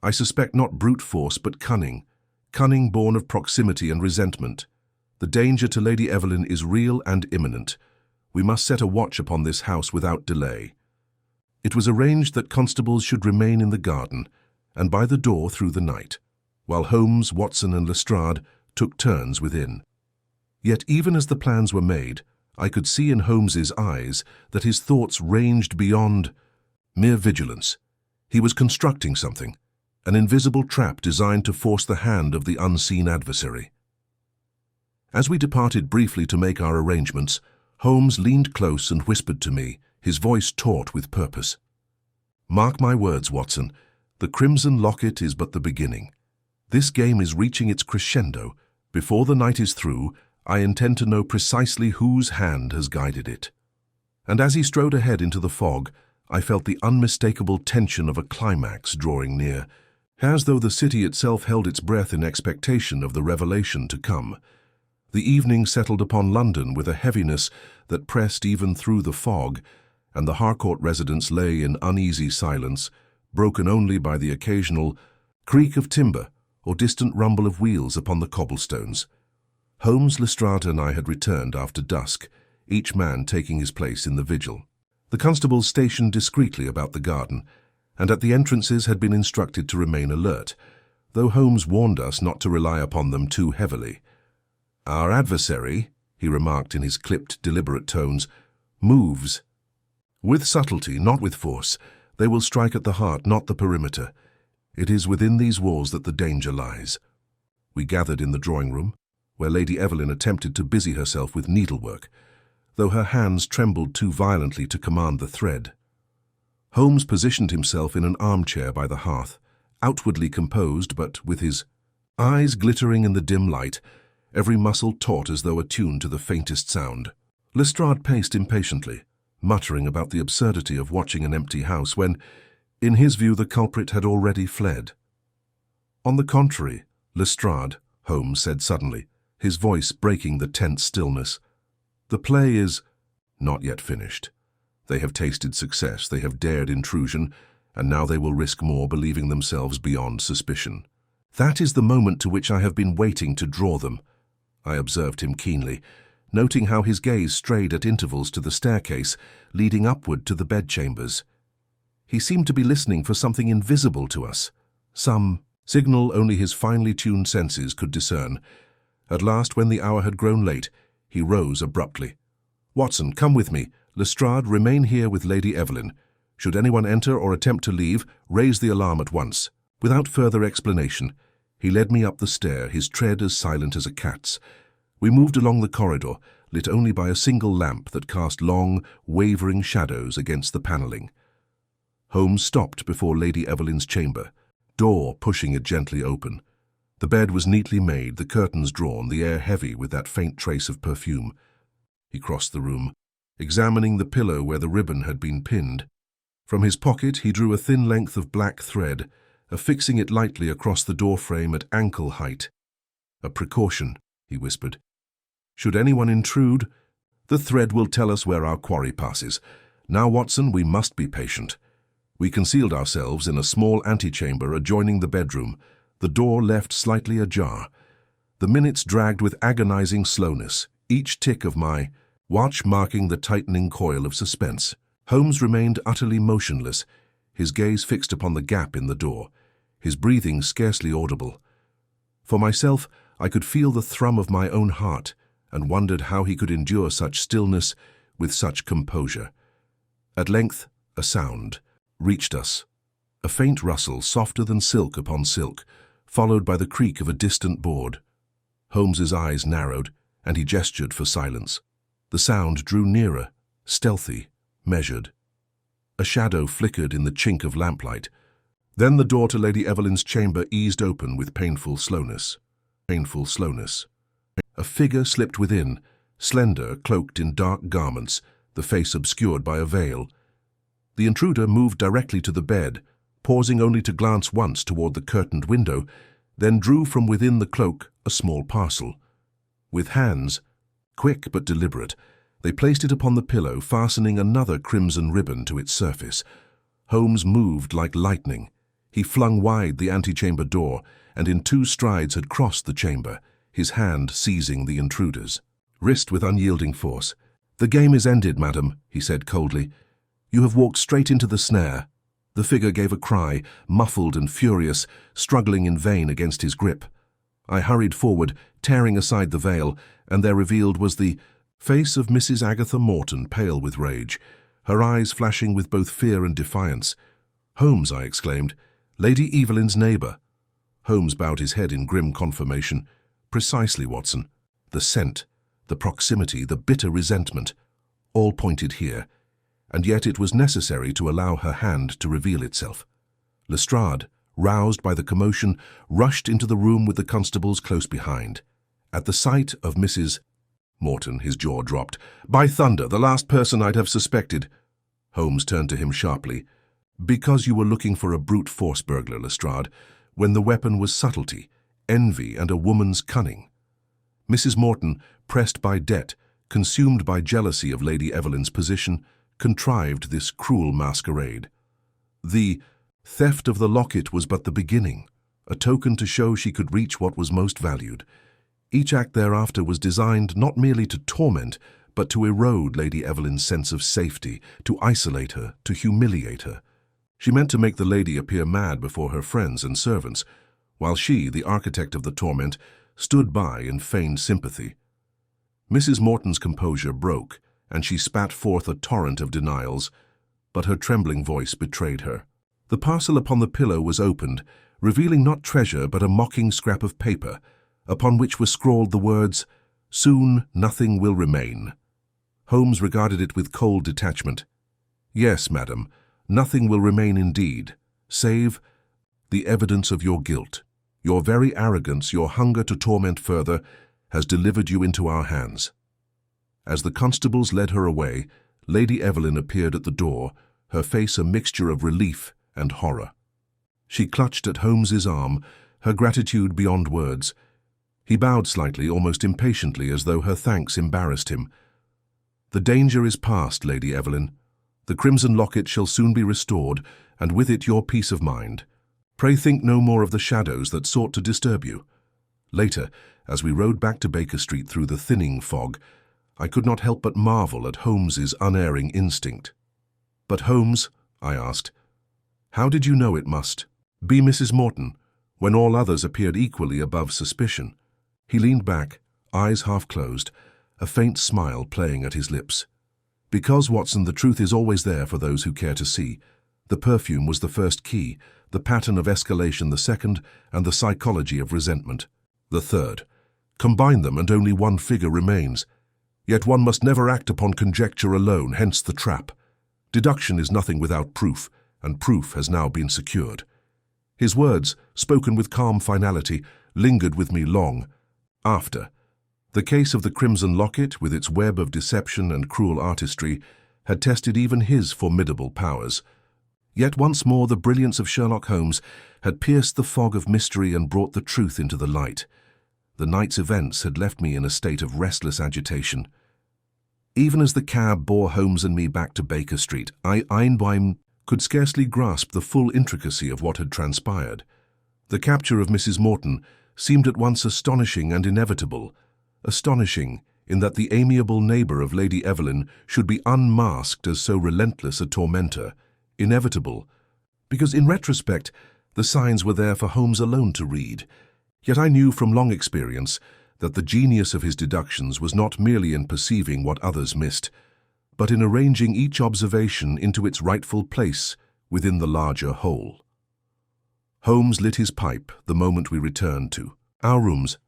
I suspect not brute force, but cunning born of proximity and resentment. The danger to Lady Evelyn is real and imminent. We must set a watch upon this house without delay." It was arranged that constables should remain in the garden and by the door through the night, while Holmes, Watson, and Lestrade took turns within. Yet even as the plans were made, I could see in Holmes's eyes that his thoughts ranged beyond mere vigilance. He was constructing something, an invisible trap designed to force the hand of the unseen adversary. As we departed briefly to make our arrangements, Holmes leaned close and whispered to me, his voice taut with purpose. "Mark my words, Watson, the Crimson Locket is but the beginning. This game is reaching its crescendo. Before the night is through, I intend to know precisely whose hand has guided it." And as he strode ahead into the fog, I felt the unmistakable tension of a climax drawing near, as though the city itself held its breath in expectation of the revelation to come. The evening settled upon London with a heaviness that pressed even through the fog, and the Harcourt residence lay in uneasy silence, broken only by the occasional creak of timber or distant rumble of wheels upon the cobblestones. Holmes, Lestrade, and I had returned after dusk, each man taking his place in the vigil. The constables stationed discreetly about the garden, and at the entrances had been instructed to remain alert, though Holmes warned us not to rely upon them too heavily. "Our adversary," he remarked in his clipped, deliberate tones, "moves with subtlety, not with force. They will strike at the heart, not the perimeter. It is within these walls that the danger lies." We gathered in the drawing-room, where Lady Evelyn attempted to busy herself with needlework, though her hands trembled too violently to command the thread. Holmes positioned himself in an armchair by the hearth, outwardly composed, but with his eyes glittering in the dim light, every muscle taut as though attuned to the faintest sound. Lestrade paced impatiently, muttering about the absurdity of watching an empty house when, in his view, the culprit had already fled. "On the contrary, Lestrade," Holmes said suddenly, his voice breaking the tense stillness, "the play is not yet finished. They have tasted success, they have dared intrusion, and now they will risk more, believing themselves beyond suspicion. That is the moment to which I have been waiting to draw them." I observed him keenly, noting how his gaze strayed at intervals to the staircase leading upward to the bedchambers. He seemed to be listening for something invisible to us, some signal only his finely tuned senses could discern. At last, when the hour had grown late, he rose abruptly. "Watson, come with me. Lestrade, remain here with Lady Evelyn. Should anyone enter or attempt to leave, raise the alarm at once." Without further explanation, he led me up the stair, his tread as silent as a cat's. We moved along the corridor, lit only by a single lamp that cast long, wavering shadows against the panelling. Holmes stopped before Lady Evelyn's chamber, door pushing it gently open. The bed was neatly made, the curtains drawn, the air heavy with that faint trace of perfume. He crossed the room, examining the pillow where the ribbon had been pinned. From his pocket he drew a thin length of black thread, affixing it lightly across the doorframe at ankle height. "A precaution," he whispered. "Should anyone intrude, the thread will tell us where our quarry passes. Now, Watson, we must be patient." We concealed ourselves in a small antechamber adjoining the bedroom, the door left slightly ajar. The minutes dragged with agonizing slowness, each tick of my watch marking the tightening coil of suspense. Holmes remained utterly motionless, his gaze fixed upon the gap in the door. his breathing scarcely audible. For myself, I could feel the thrum of my own heart and wondered how he could endure such stillness with such composure. At length, a sound reached us, a faint rustle softer than silk upon silk, followed by the creak of a distant board. Holmes's eyes narrowed, and he gestured for silence. The sound drew nearer, stealthy, measured. A shadow flickered in the chink of lamplight. Then the door to Lady Evelyn's chamber eased open with painful slowness. A figure slipped within, slender, cloaked in dark garments, the face obscured by a veil. The intruder moved directly to the bed, pausing only to glance once toward the curtained window, then drew from within the cloak a small parcel. With hands, quick but deliberate, they placed it upon the pillow, fastening another crimson ribbon to its surface. Holmes moved like lightning. He flung wide the antechamber door, and in 2 strides had crossed the chamber, his hand seizing the intruder's wrist with unyielding force. "The game is ended, madam," he said coldly. "You have walked straight into the snare." The figure gave a cry, muffled and furious, struggling in vain against his grip. I hurried forward, tearing aside the veil, and there revealed was the face of Mrs. Agatha Morton, pale with rage, her eyes flashing with both fear and defiance. "Holmes," I exclaimed, "Lady Evelyn's neighbour." Holmes bowed his head in grim confirmation. "Precisely, Watson. The scent, the proximity, the bitter resentment, all pointed here, and yet it was necessary to allow her hand to reveal itself." Lestrade, roused by the commotion, rushed into the room with the constables close behind. At the sight of Mrs. Morton, his jaw dropped. "By thunder, the last person I'd have suspected." Holmes turned to him sharply. "Because you were looking for a brute force burglar, Lestrade, when the weapon was subtlety, envy, and a woman's cunning. Mrs. Morton, pressed by debt, consumed by jealousy of Lady Evelyn's position, contrived this cruel masquerade. The theft of the locket was but the beginning, a token to show she could reach what was most valued. Each act thereafter was designed not merely to torment, but to erode Lady Evelyn's sense of safety, to isolate her, to humiliate her. She meant to make the lady appear mad before her friends and servants, while she, the architect of the torment, stood by in feigned sympathy. Mrs. Morton's composure broke, and she spat forth a torrent of denials, but her trembling voice betrayed her. The parcel upon the pillow was opened, revealing not treasure but a mocking scrap of paper, upon which were scrawled the words, "Soon nothing will remain." Holmes regarded it with cold detachment. "Yes, madam, nothing will remain indeed, save the evidence of your guilt. Your very arrogance, your hunger to torment further, has delivered you into our hands." As the constables led her away, Lady Evelyn appeared at the door, her face a mixture of relief and horror. She clutched at Holmes's arm, her gratitude beyond words. He bowed slightly, almost impatiently, as though her thanks embarrassed him. "The danger is past, Lady Evelyn. The crimson locket shall soon be restored, and with it your peace of mind. Pray think no more of the shadows that sought to disturb you." Later, as we rode back to Baker Street through the thinning fog, I could not help but marvel at Holmes's unerring instinct. "But Holmes," I asked, "how did you know it must be Mrs. Morton, when all others appeared equally above suspicion?" He leaned back, eyes half closed, a faint smile playing at his lips. "Because, Watson, the truth is always there for those who care to see. The perfume was the first key, the pattern of escalation the second, and the psychology of resentment the third. Combine them and only one figure remains. Yet one must never act upon conjecture alone, hence the trap. Deduction is nothing without proof, and proof has now been secured." His words, spoken with calm finality, lingered with me long after. The case of the crimson locket, with its web of deception and cruel artistry, had tested even his formidable powers. Yet once more the brilliance of Sherlock Holmes had pierced the fog of mystery and brought the truth into the light. The night's events had left me in a state of restless agitation. Even as the cab bore Holmes and me back to Baker Street, I could scarcely grasp the full intricacy of what had transpired. The capture of Mrs. Morton seemed at once astonishing and inevitable. Astonishing in that the amiable neighbour of Lady Evelyn should be unmasked as so relentless a tormentor. Inevitable, because in retrospect The signs were there for Holmes alone to read, yet I knew from long experience that the genius of his deductions was not merely in perceiving what others missed, but in arranging each observation into its rightful place within the larger whole. Holmes lit his pipe the moment we returned to our rooms,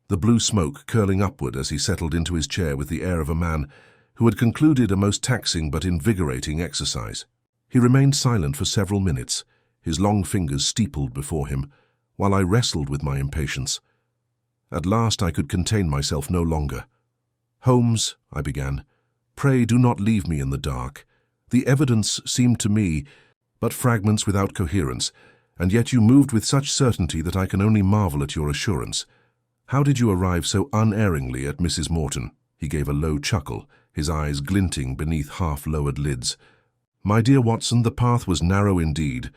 the blue smoke curling upward as he settled into his chair with the air of a man who had concluded a most taxing but invigorating exercise. He remained silent for several minutes, his long fingers steepled before him, while I wrestled with my impatience. At last I could contain myself no longer. "Holmes," I began, "pray do not leave me in the dark. The evidence seemed to me but fragments without coherence, and yet you moved with such certainty that I can only marvel at your assurance. How did you arrive so unerringly at Mrs. Morton?" He gave a low chuckle, his eyes glinting beneath half-lowered lids. "My dear Watson, the path was narrow indeed,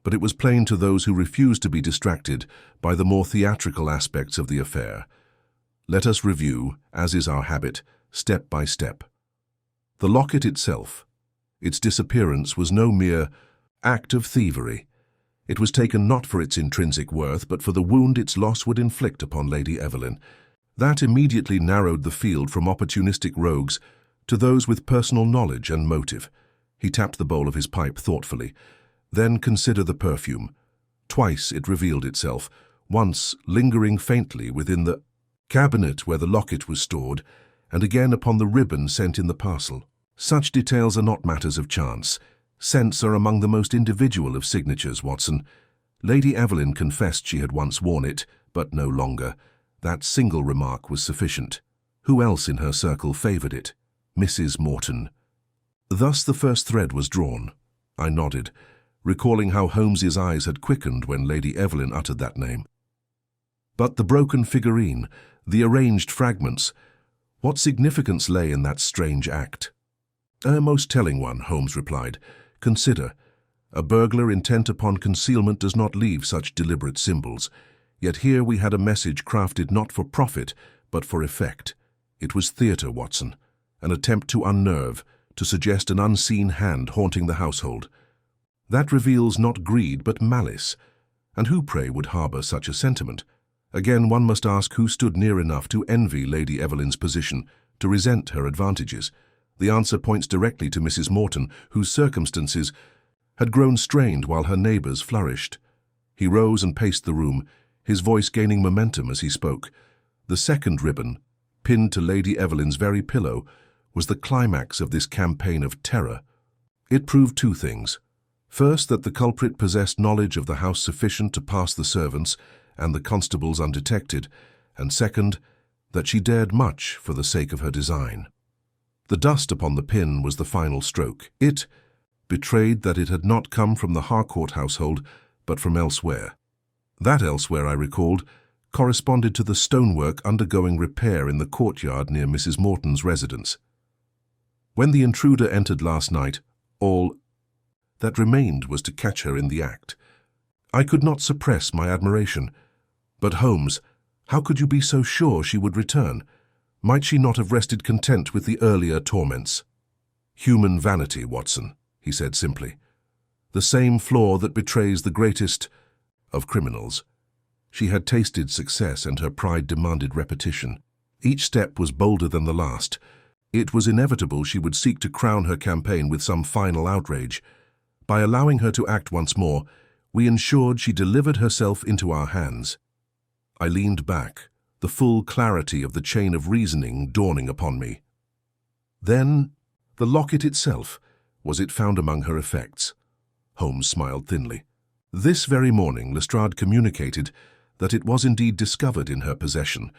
but it was plain to those who refused to be distracted by the more theatrical aspects of the affair. Let us review, as is our habit, step by step. The locket itself. Its disappearance was no mere act of thievery. It was taken not for its intrinsic worth, but for the wound its loss would inflict upon Lady Evelyn. That immediately narrowed the field from opportunistic rogues to those with personal knowledge and motive." He tapped the bowl of his pipe thoughtfully. "Then consider the perfume. Twice it revealed itself, once lingering faintly within the cabinet where the locket was stored, and again upon the ribbon sent in the parcel. Such details are not matters of chance. Scents are among the most individual of signatures, Watson. Lady Evelyn confessed she had once worn it, but no longer. That single remark was sufficient. Who else in her circle favoured it? Mrs. Morton. Thus the first thread was drawn. I nodded, recalling how Holmes's eyes had quickened when Lady Evelyn uttered that name. But the broken figurine, the arranged fragments, what significance lay in that strange act? "A most telling one," Holmes replied. "Consider, a burglar intent upon concealment does not leave such deliberate symbols. Yet here we had a message crafted not for profit, but for effect. It was theatre, Watson, an attempt to unnerve, to suggest an unseen hand haunting the household. That reveals not greed, but malice. And who, pray, would harbour such a sentiment? Again, one must ask who stood near enough to envy Lady Evelyn's position, to resent her advantages. The answer points directly to Mrs. Morton, whose circumstances had grown strained while her neighbours flourished." He rose and paced the room, his voice gaining momentum as he spoke. The second ribbon, pinned to Lady Evelyn's very pillow, was the climax of this campaign of terror. It proved two things. First, that the culprit possessed knowledge of the house sufficient to pass the servants and the constables undetected, and second, that she dared much for the sake of her design. The dust upon the pin was the final stroke. It betrayed that it had not come from the Harcourt household, but from elsewhere. That elsewhere, I recalled, corresponded to the stonework undergoing repair in the courtyard near Mrs. Morton's residence. When the intruder entered last night, all that remained was to catch her in the act. I could not suppress my admiration. "But Holmes, how could you be so sure she would return? Might she not have rested content with the earlier torments?" "Human vanity, Watson," he said simply. "The same flaw that betrays the greatest of criminals." She had tasted success, and her pride demanded repetition. Each step was bolder than the last. It was inevitable she would seek to crown her campaign with some final outrage. By allowing her to act once more, we ensured she delivered herself into our hands. I leaned back, the full clarity of the chain of reasoning dawning upon me. Then, the locket itself, was it found among her effects? Holmes smiled thinly. This very morning Lestrade communicated that it was indeed discovered in her possession,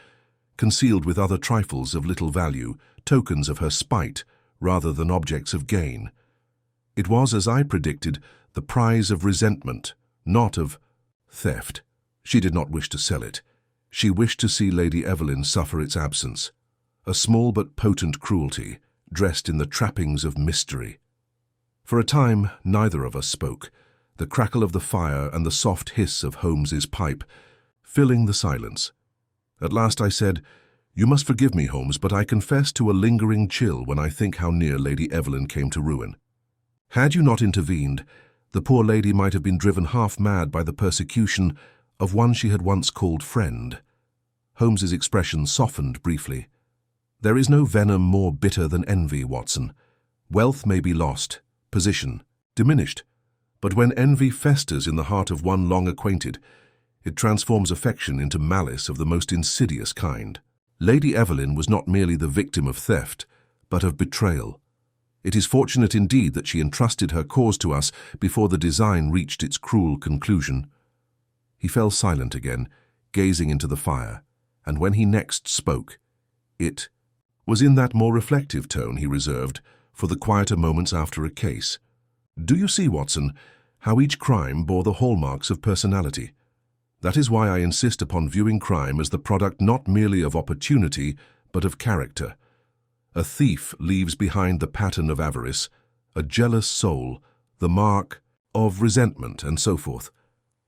concealed with other trifles of little value, tokens of her spite rather than objects of gain. It was, as I predicted, the prize of resentment, not of theft. She did not wish to sell it. She wished to see Lady Evelyn suffer its absence. A small but potent cruelty, dressed in the trappings of mystery. For a time, neither of us spoke, the crackle of the fire and the soft hiss of Holmes's pipe filling the silence. At last I said, "You must forgive me, Holmes, but I confess to a lingering chill when I think how near Lady Evelyn came to ruin. Had you not intervened, The poor lady might have been driven half mad by the persecution of one she had once called friend. Holmes's expression softened briefly. There is no venom more bitter than envy, Watson. Wealth may be lost, position diminished, but when envy festers in the heart of one long acquainted, it transforms affection into malice of the most insidious kind. Lady Evelyn was not merely the victim of theft, but of betrayal. It is fortunate indeed that she entrusted her cause to us before the design reached its cruel conclusion. He fell silent again, gazing into the fire, and when he next spoke, it was in that more reflective tone he reserved for the quieter moments after a case. Do you see, Watson, how each crime bore the hallmarks of personality? That is why I insist upon viewing crime as the product not merely of opportunity, but of character. A thief leaves behind the pattern of avarice, a jealous soul, the mark of resentment, and so forth.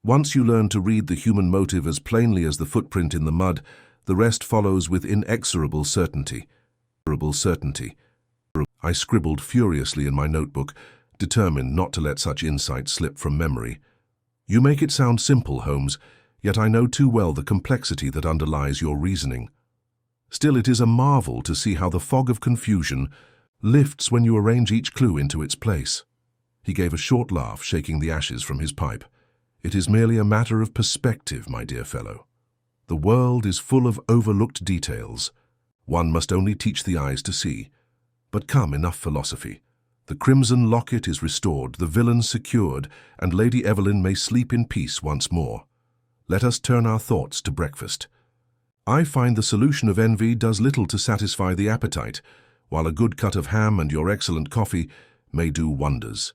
Once you learn to read the human motive as plainly as the footprint in the mud, the rest follows with inexorable certainty. I scribbled furiously in my notebook, determined not to let such insight slip from memory. You make it sound simple, Holmes, yet I know too well the complexity that underlies your reasoning. Still, it is a marvel to see how the fog of confusion lifts when you arrange each clue into its place. He gave a short laugh, shaking the ashes from his pipe. It is merely a matter of perspective, my dear fellow. The world is full of overlooked details. One must only teach the eyes to see. But come, enough philosophy. The crimson locket is restored, the villain secured, and Lady Evelyn may sleep in peace once more. Let us turn our thoughts to breakfast. I find the solution of envy does little to satisfy the appetite, while a good cut of ham and your excellent coffee may do wonders.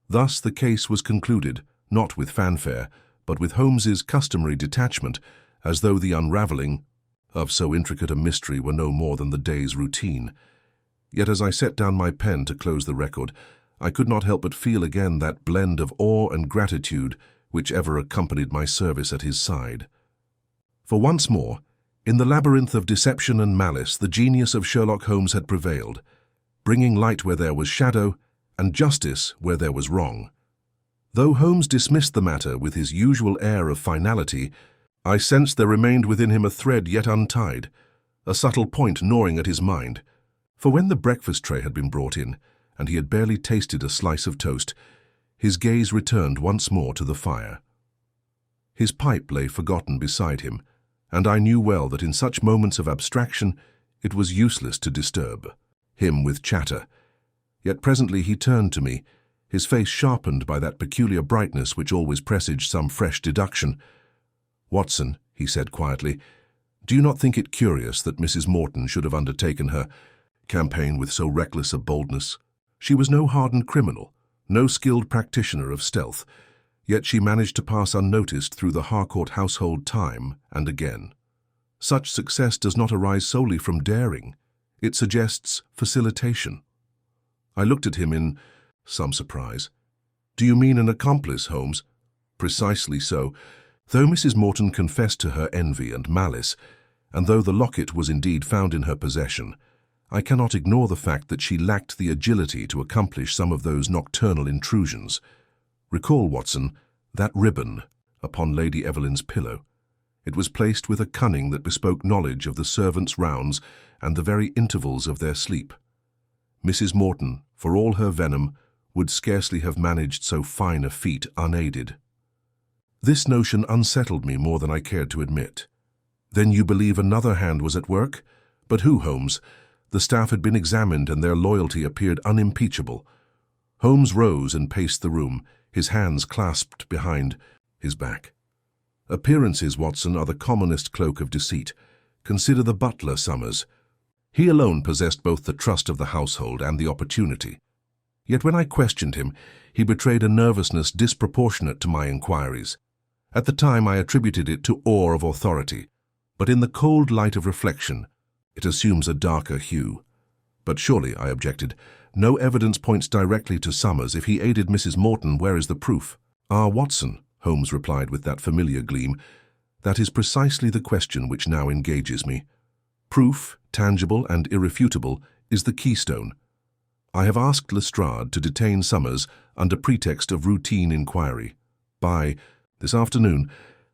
Thus the case was concluded, not with fanfare, but with Holmes's customary detachment, as though the unravelling of so intricate a mystery were no more than the day's routine. Yet as I set down my pen to close the record, I could not help but feel again that blend of awe and gratitude which ever accompanied my service at his side. For once more, in the labyrinth of deception and malice, the genius of Sherlock Holmes had prevailed, bringing light where there was shadow and justice where there was wrong. Though Holmes dismissed the matter with his usual air of finality, I sensed there remained within him a thread yet untied, a subtle point gnawing at his mind. For when the breakfast tray had been brought in, and he had barely tasted a slice of toast, his gaze returned once more to the fire. His pipe lay forgotten beside him, and I knew well that in such moments of abstraction it was useless to disturb him with chatter. Yet presently he turned to me, his face sharpened by that peculiar brightness which always presaged some fresh deduction. "Watson," he said quietly, "do you not think it curious that Mrs. Morton should have undertaken her campaign with so reckless a boldness? She was no hardened criminal, no skilled practitioner of stealth, yet she managed to pass unnoticed through the Harcourt household time and again. Such success does not arise solely from daring. It suggests facilitation." I looked at him in some surprise. "Do you mean an accomplice, Holmes?" "Precisely so. Though Mrs. Morton confessed to her envy and malice, and though the locket was indeed found in her possession, I cannot ignore the fact that she lacked the agility to accomplish some of those nocturnal intrusions. Recall, Watson, that ribbon upon Lady Evelyn's pillow. It was placed with a cunning that bespoke knowledge of the servants' rounds and the very intervals of their sleep. Mrs. Morton, for all her venom, would scarcely have managed so fine a feat unaided. This notion unsettled me more than I cared to admit. "Then you believe another hand was at work? But who, Holmes?" The staff had been examined and their loyalty appeared unimpeachable. Holmes rose and paced the room, his hands clasped behind his back. "Appearances, Watson, are the commonest cloak of deceit. Consider the butler, Summers. He alone possessed both the trust of the household and the opportunity. Yet when I questioned him, he betrayed a nervousness disproportionate to my inquiries. At the time I attributed it to awe of authority, but in the cold light of reflection, it assumes a darker hue." "But surely," I objected, "no evidence points directly to Summers. If he aided Mrs. Morton, where is the proof?" "Ah, Watson," Holmes replied with that familiar gleam, "that is precisely the question which now engages me. Proof, tangible and irrefutable, is the keystone. I have asked Lestrade to detain Summers under pretext of routine inquiry. By this afternoon,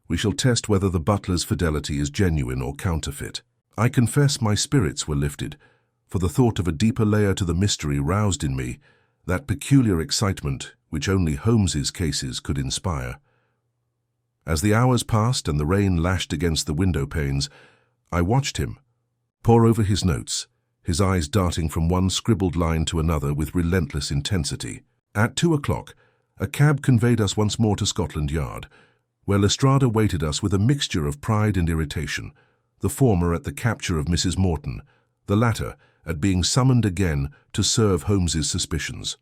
we shall test whether the butler's fidelity is genuine or counterfeit. I confess my spirits were lifted, for the thought of a deeper layer to the mystery roused in me that peculiar excitement which only Holmes's cases could inspire. As the hours passed and the rain lashed against the window panes, I watched him pore over his notes, his eyes darting from one scribbled line to another with relentless intensity. At 2 o'clock, a cab conveyed us once more to Scotland Yard, where Lestrade awaited us with a mixture of pride and irritation, the former at the capture of Mrs. Morton, the latter at being summoned again to serve Holmes's suspicions.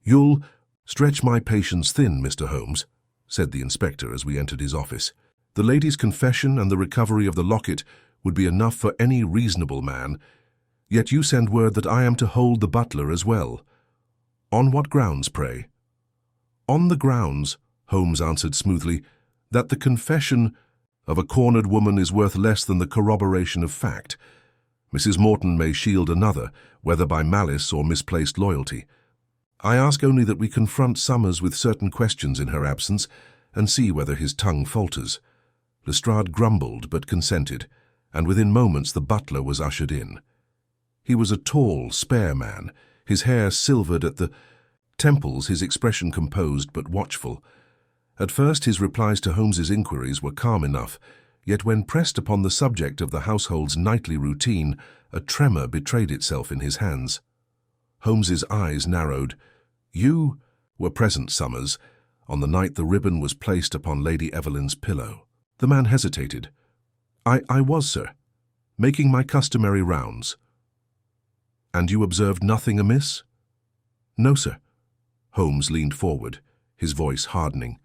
"You'll stretch my patience thin, Mr. Holmes," said the inspector as we entered his office. "The lady's confession and the recovery of the locket would be enough for any reasonable man, yet you send word that I am to hold the butler as well. On what grounds, pray?" "On the grounds," Holmes answered smoothly, "that the confession of a cornered woman is worth less than the corroboration of fact. Mrs. Morton may shield another, whether by malice or misplaced loyalty. I ask only that we confront Summers with certain questions in her absence and see whether his tongue falters." Lestrade grumbled but consented, and within moments the butler was ushered in. He was a tall, spare man, his hair silvered at the temples, his expression composed but watchful. At first his replies to Holmes's inquiries were calm enough, yet when pressed upon the subject of the household's nightly routine, a tremor betrayed itself in his hands. Holmes's eyes narrowed. "You were present, Summers, on the night the ribbon was placed upon Lady Evelyn's pillow." The man hesitated. I was, sir, making my customary rounds." "And you observed nothing amiss?" "No, sir." Holmes leaned forward, his voice hardening.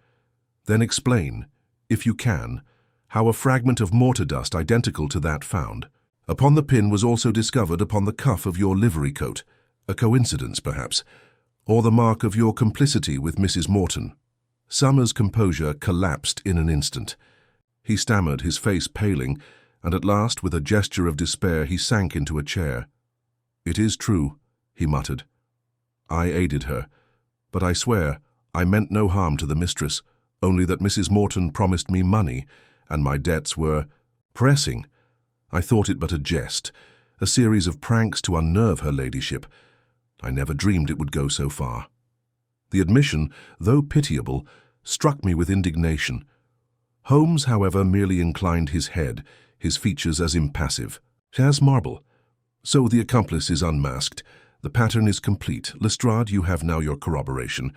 "Then explain, if you can, how a fragment of mortar dust identical to that found upon the pin was also discovered upon the cuff of your livery coat, a coincidence perhaps, or the mark of your complicity with Mrs. Morton." Summers' composure collapsed in an instant. He stammered, his face paling, and at last, with a gesture of despair, he sank into a chair. "It is true," he muttered. "I aided her, but I swear I meant no harm to the mistress, only that Mrs. Morton promised me money, and my debts were pressing. I thought it but a jest, a series of pranks to unnerve her ladyship. I never dreamed it would go so far." The admission, though pitiable, struck me with indignation. Holmes, however, merely inclined his head, his features as impassive as marble. "So the accomplice is unmasked. The pattern is complete. Lestrade, you have now your corroboration."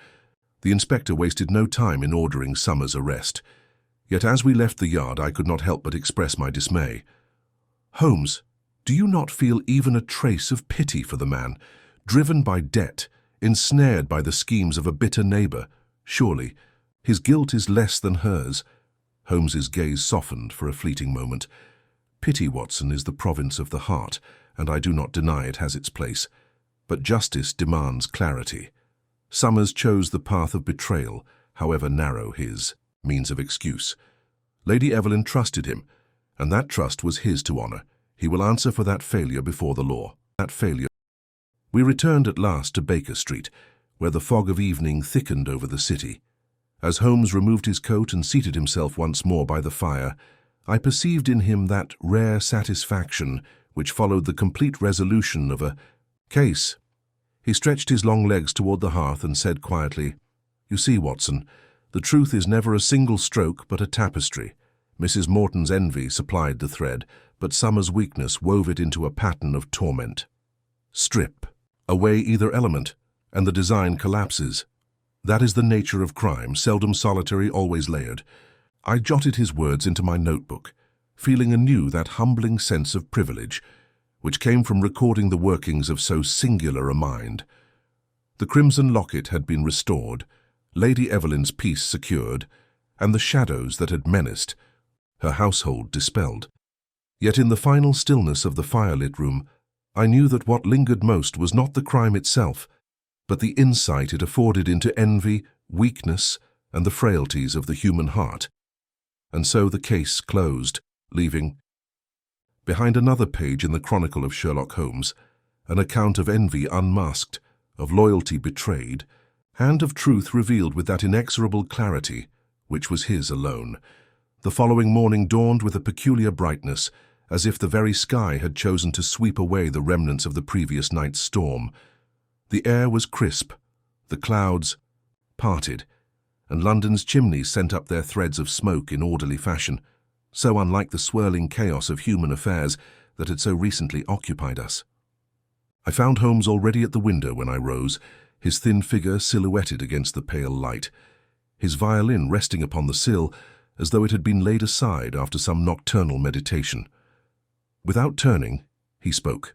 The inspector wasted no time in ordering Summers' arrest. Yet as we left the yard, I could not help but express my dismay. "Holmes, do you not feel even a trace of pity for the man, driven by debt, ensnared by the schemes of a bitter neighbor? Surely his guilt is less than hers." Holmes's gaze softened for a fleeting moment. "Pity, Watson, is the province of the heart, and I do not deny it has its place. But justice demands clarity. Summers chose the path of betrayal, however narrow his means of excuse. Lady Evelyn trusted him, and that trust was his to honor. He will answer for that failure before the law. That failure." We returned at last to Baker Street, where the fog of evening thickened over the city. As Holmes removed his coat and seated himself once more by the fire, I perceived in him that rare satisfaction which followed the complete resolution of a case. He stretched his long legs toward the hearth and said quietly, "You see, Watson, the truth is never a single stroke but a tapestry. Mrs. Morton's envy supplied the thread, but Summers' weakness wove it into a pattern of torment. Strip away either element, and the design collapses. That is the nature of crime, seldom solitary, always layered." I jotted his words into my notebook, feeling anew that humbling sense of privilege, which came from recording the workings of so singular a mind. The crimson locket had been restored, Lady Evelyn's peace secured, and the shadows that had menaced her household dispelled. Yet in the final stillness of the firelit room, I knew that what lingered most was not the crime itself, but the insight it afforded into envy, weakness, and the frailties of the human heart. And so the case closed, leaving behind another page in the chronicle of Sherlock Holmes, an account of envy unmasked, of loyalty betrayed, and of truth revealed with that inexorable clarity which was his alone. The following morning dawned with a peculiar brightness, as if the very sky had chosen to sweep away the remnants of the previous night's storm. The air was crisp, the clouds parted, and London's chimneys sent up their threads of smoke in orderly fashion, so unlike the swirling chaos of human affairs that had so recently occupied us. I found Holmes already at the window when I rose, his thin figure silhouetted against the pale light, his violin resting upon the sill as though it had been laid aside after some nocturnal meditation. Without turning, he spoke.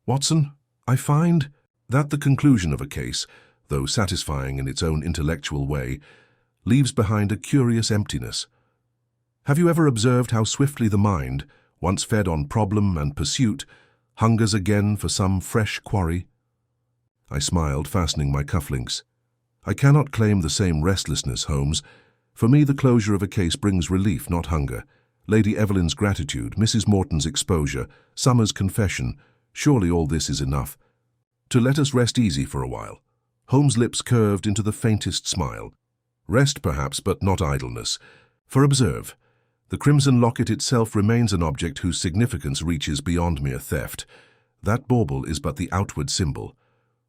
"Watson, I find that the conclusion of a case, though satisfying in its own intellectual way, leaves behind a curious emptiness. Have you ever observed how swiftly the mind, once fed on problem and pursuit, hungers again for some fresh quarry?" I smiled, fastening my cufflinks. "I cannot claim the same restlessness, Holmes. For me, the closure of a case brings relief, not hunger. Lady Evelyn's gratitude, Mrs. Morton's exposure, Summer's confession, surely all this is enough to let us rest easy for a while." Holmes' lips curved into the faintest smile. "Rest, perhaps, but not idleness. For observe, the crimson locket itself remains an object whose significance reaches beyond mere theft. That bauble is but the outward symbol.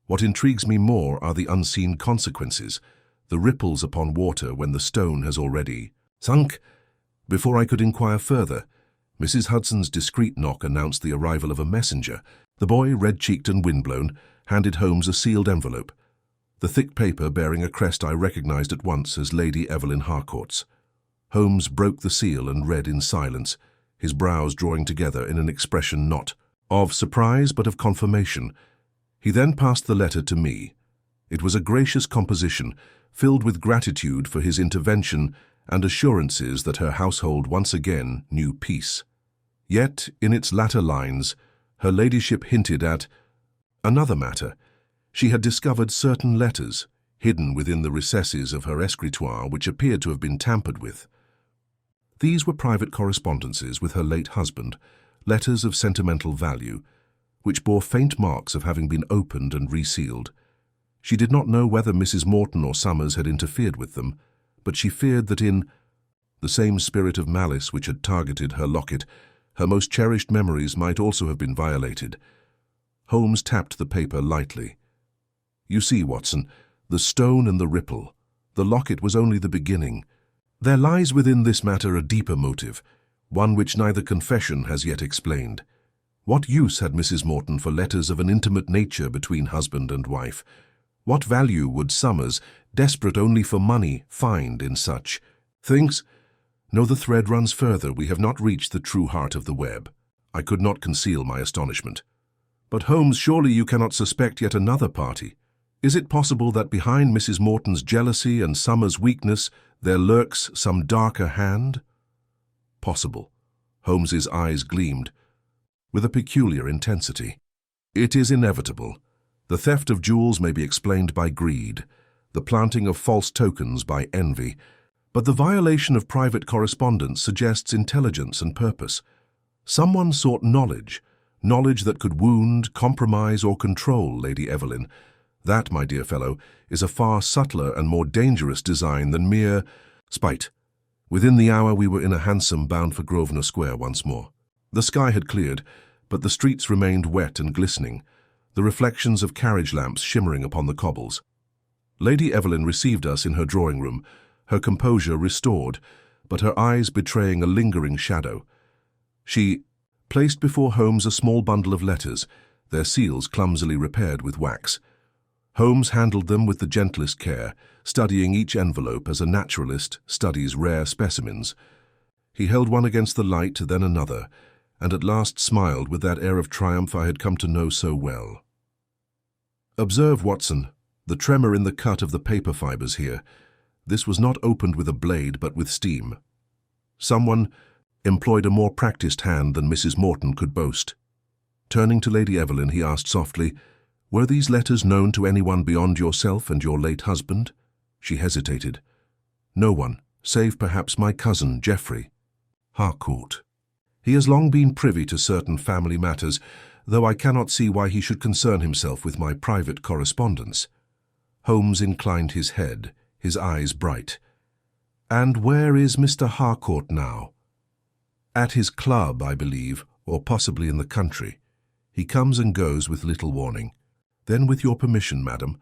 What intrigues me more are the unseen consequences, the ripples upon water when the stone has already sunk." Before I could inquire further, Mrs. Hudson's discreet knock announced the arrival of a messenger. The boy, red-cheeked and windblown, handed Holmes a sealed envelope, the thick paper bearing a crest I recognized at once as Lady Evelyn Harcourt's. Holmes broke the seal and read in silence, his brows drawing together in an expression not of surprise but of confirmation. He then passed the letter to me. It was a gracious composition, filled with gratitude for his intervention and assurances that her household once again knew peace. Yet, in its latter lines, her ladyship hinted at another matter. She had discovered certain letters, hidden within the recesses of her escritoire, which appeared to have been tampered with. These were private correspondences with her late husband, letters of sentimental value, which bore faint marks of having been opened and resealed. She did not know whether Mrs. Morton or Summers had interfered with them, but she feared that in the same spirit of malice which had targeted her locket, her most cherished memories might also have been violated. Holmes tapped the paper lightly. "You see, Watson, the stone and the ripple. The locket was only the beginning. There lies within this matter a deeper motive, one which neither confession has yet explained. What use had Mrs. Morton for letters of an intimate nature between husband and wife? What value would Summers, desperate only for money, find in such things? No, the thread runs further. We have not reached the true heart of the web." I could not conceal my astonishment. "But Holmes, surely you cannot suspect yet another party. Is it possible that behind Mrs. Morton's jealousy and Summers' weakness there lurks some darker hand?" "Possible." Holmes's eyes gleamed with a peculiar intensity. "It is inevitable. The theft of jewels may be explained by greed, the planting of false tokens by envy, but the violation of private correspondence suggests intelligence and purpose. Someone sought knowledge that could wound, compromise, or control Lady Evelyn. That, my dear fellow, is a far subtler and more dangerous design than mere spite." Within the hour we were in a hansom bound for Grosvenor Square once more. The sky had cleared, but the streets remained wet and glistening, the reflections of carriage lamps shimmering upon the cobbles. Lady Evelyn received us in her drawing-room, her composure restored, but her eyes betraying a lingering shadow. She placed before Holmes a small bundle of letters, their seals clumsily repaired with wax. Holmes handled them with the gentlest care, studying each envelope as a naturalist studies rare specimens. He held one against the light, then another, and at last smiled with that air of triumph I had come to know so well. "Observe, Watson, the tremor in the cut of the paper fibers here. This was not opened with a blade, but with steam. Someone employed a more practiced hand than Mrs. Morton could boast." Turning to Lady Evelyn, he asked softly, "Were these letters known to anyone beyond yourself and your late husband?" She hesitated. "No one, save perhaps my cousin, Geoffrey Harcourt. He has long been privy to certain family matters, though I cannot see why he should concern himself with my private correspondence." Holmes inclined his head, his eyes bright. "And where is Mr. Harcourt now?" "At his club, I believe, or possibly in the country. He comes and goes with little warning." "Then, with your permission, madam,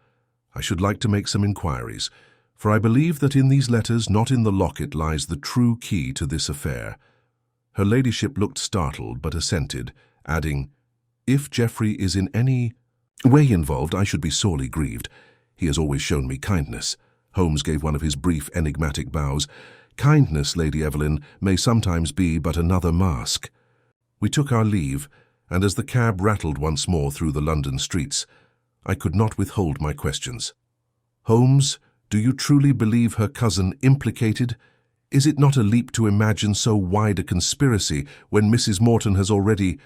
I should like to make some inquiries, for I believe that in these letters, not in the locket, lies the true key to this affair." Her ladyship looked startled, but assented, adding, "If Geoffrey is in any way involved, I should be sorely grieved. He has always shown me kindness." Holmes gave one of his brief, enigmatic bows. "Kindness, Lady Evelyn, may sometimes be but another mask." We took our leave, and as the cab rattled once more through the London streets, I could not withhold my questions. "Holmes, do you truly believe her cousin implicated? Is it not a leap to imagine so wide a conspiracy when Mrs. Morton has already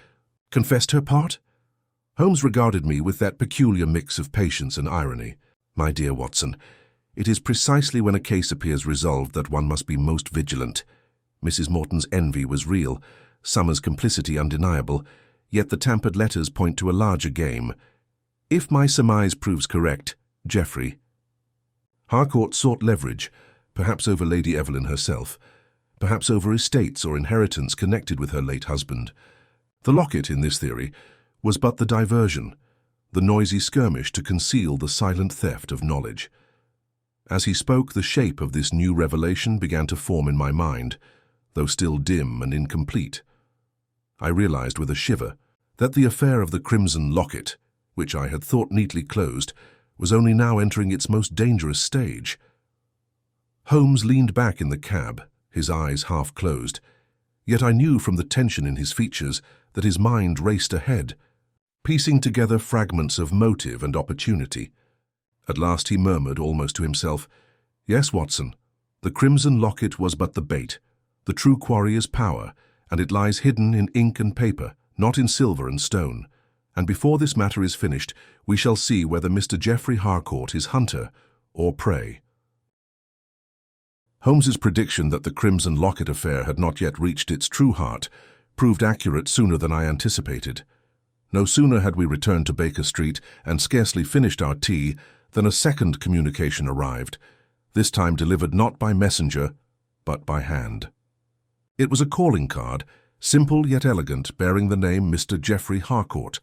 confessed her part?" Holmes regarded me with that peculiar mix of patience and irony. "My dear Watson, it is precisely when a case appears resolved that one must be most vigilant. Mrs. Morton's envy was real, Summer's complicity undeniable, yet the tampered letters point to a larger game. If my surmise proves correct, Geoffrey—" Harcourt sought leverage, perhaps over Lady Evelyn herself, perhaps over estates or inheritance connected with her late husband. The locket, in this theory, was but the diversion, the noisy skirmish to conceal the silent theft of knowledge. As he spoke, the shape of this new revelation began to form in my mind, though still dim and incomplete. I realized with a shiver that the affair of the crimson locket, which I had thought neatly closed, was only now entering its most dangerous stage. Holmes leaned back in the cab, his eyes half closed, yet I knew from the tension in his features that his mind raced ahead, piecing together fragments of motive and opportunity. At last he murmured, almost to himself, "Yes, Watson, the crimson locket was but the bait. The true quarry is power, and it lies hidden in ink and paper, not in silver and stone. And before this matter is finished, we shall see whether Mr. Geoffrey Harcourt is hunter or prey." Holmes's prediction that the crimson locket affair had not yet reached its true heart proved accurate sooner than I anticipated. No sooner had we returned to Baker Street and scarcely finished our tea than a second communication arrived, this time delivered not by messenger, but by hand. It was a calling card, simple yet elegant, bearing the name Mr. Geoffrey Harcourt.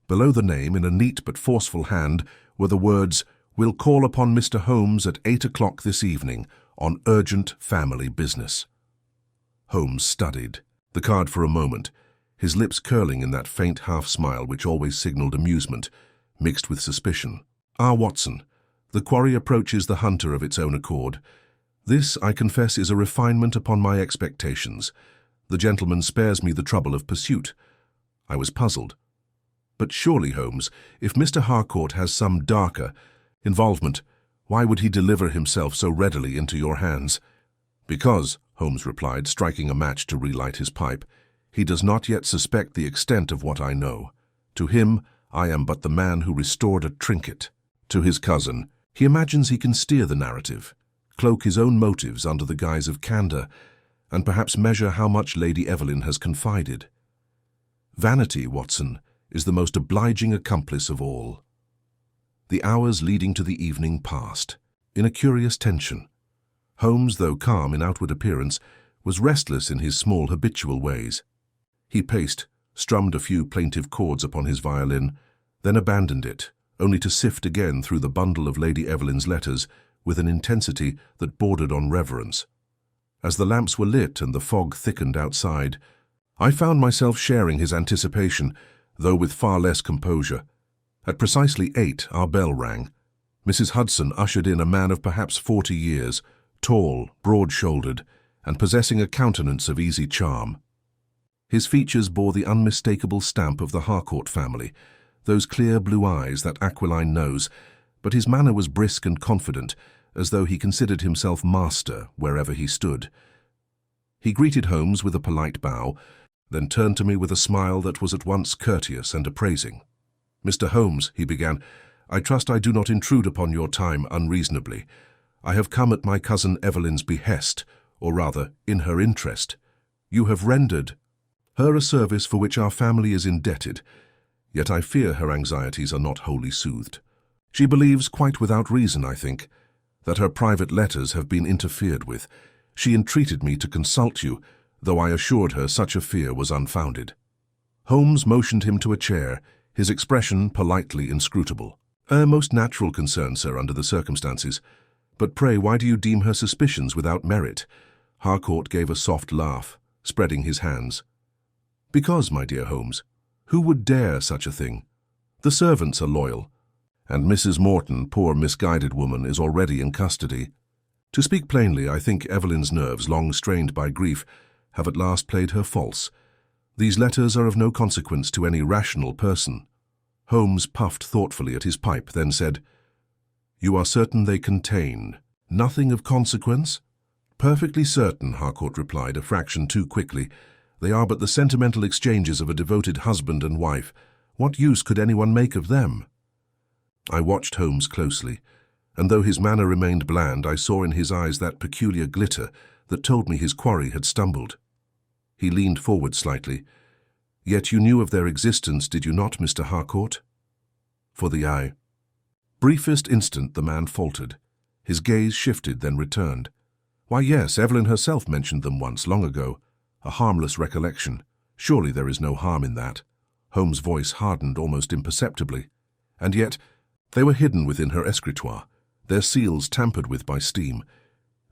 Below the name, in a neat but forceful hand, were the words, "Will call upon Mr. Holmes at 8 o'clock this evening on urgent family business." Holmes studied the card for a moment, his lips curling in that faint half-smile which always signaled amusement, mixed with suspicion. "Ah, Watson, the quarry approaches the hunter of its own accord. This, I confess, is a refinement upon my expectations. The gentleman spares me the trouble of pursuit." I was puzzled. "But surely, Holmes, if Mr. Harcourt has some darker involvement, why would he deliver himself so readily into your hands?" "Because," Holmes replied, striking a match to relight his pipe, "he does not yet suspect the extent of what I know. To him, I am but the man who restored a trinket. To his cousin, he imagines he can steer the narrative, cloak his own motives under the guise of candor, and perhaps measure how much Lady Evelyn has confided. Vanity, Watson, is the most obliging accomplice of all." The hours leading to the evening passed, in a curious tension. Holmes, though calm in outward appearance, was restless in his small habitual ways. He paced, strummed a few plaintive chords upon his violin, then abandoned it, only to sift again through the bundle of Lady Evelyn's letters with an intensity that bordered on reverence. As the lamps were lit and the fog thickened outside, I found myself sharing his anticipation, though with far less composure. At precisely 8, our bell rang. Mrs. Hudson ushered in a man of perhaps 40 years, tall, broad-shouldered, and possessing a countenance of easy charm. His features bore the unmistakable stamp of the Harcourt family, those clear blue eyes, that aquiline nose, but his manner was brisk and confident, as though he considered himself master wherever he stood. He greeted Holmes with a polite bow, then turned to me with a smile that was at once courteous and appraising. "Mr. Holmes," he began, "I trust I do not intrude upon your time unreasonably. I have come at my cousin Evelyn's behest, or rather, in her interest. You have rendered her a service for which our family is indebted, yet I fear her anxieties are not wholly soothed. She believes, quite without reason, I think, that her private letters have been interfered with. She entreated me to consult you, though I assured her such a fear was unfounded." Holmes motioned him to a chair, his expression politely inscrutable. "A most natural concern, sir, under the circumstances. But pray, why do you deem her suspicions without merit?" Harcourt gave a soft laugh, spreading his hands. "Because, my dear Holmes, who would dare such a thing? The servants are loyal, and Mrs. Morton, poor misguided woman, is already in custody. To speak plainly, I think Evelyn's nerves, long strained by grief, have at last played her false. These letters are of no consequence to any rational person." Holmes puffed thoughtfully at his pipe, then said, "You are certain they contain nothing of consequence?" "Perfectly certain," Harcourt replied, a fraction too quickly. "They are but the sentimental exchanges of a devoted husband and wife. What use could anyone make of them?" I watched Holmes closely, and though his manner remained bland, I saw in his eyes that peculiar glitter that told me his quarry had stumbled. He leaned forward slightly. "Yet you knew of their existence, did you not, Mr. Harcourt?" For the eye. Briefest instant the man faltered. His gaze shifted, then returned. "Why, yes, Evelyn herself mentioned them once, long ago. A harmless recollection. Surely there is no harm in that." Holmes' voice hardened almost imperceptibly. "And yet, they were hidden within her escritoire, their seals tampered with by steam,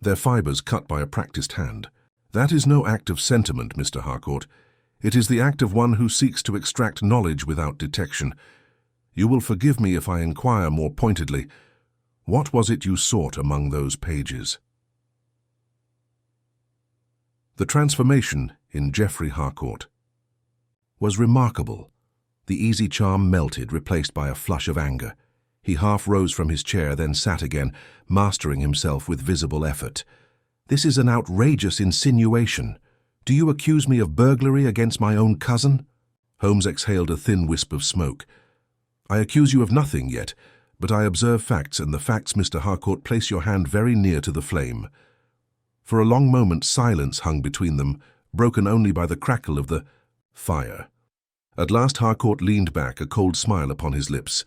their fibers cut by a practiced hand. That is no act of sentiment, Mr. Harcourt. It is the act of one who seeks to extract knowledge without detection. You will forgive me if I inquire more pointedly. What was it you sought among those pages?" The transformation in Geoffrey Harcourt was remarkable. The easy charm melted, replaced by a flush of anger. He half rose from his chair, then sat again, mastering himself with visible effort. "This is an outrageous insinuation. Do you accuse me of burglary against my own cousin?" Holmes exhaled a thin wisp of smoke. "I accuse you of nothing yet, but I observe facts, and the facts, Mr. Harcourt, place your hand very near to the flame." For a long moment silence hung between them, broken only by the crackle of the fire. At last Harcourt leaned back, a cold smile upon his lips.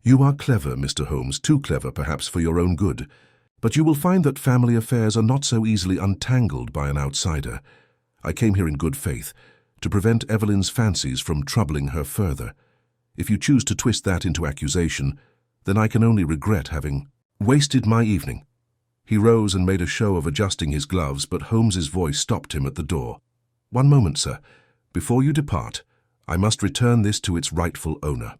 "You are clever, Mr. Holmes, too clever perhaps for your own good. But you will find that family affairs are not so easily untangled by an outsider. I came here in good faith, to prevent Evelyn's fancies from troubling her further. If you choose to twist that into accusation, then I can only regret having wasted my evening." He rose and made a show of adjusting his gloves, but Holmes's voice stopped him at the door. "One moment, sir. Before you depart, I must return this to its rightful owner."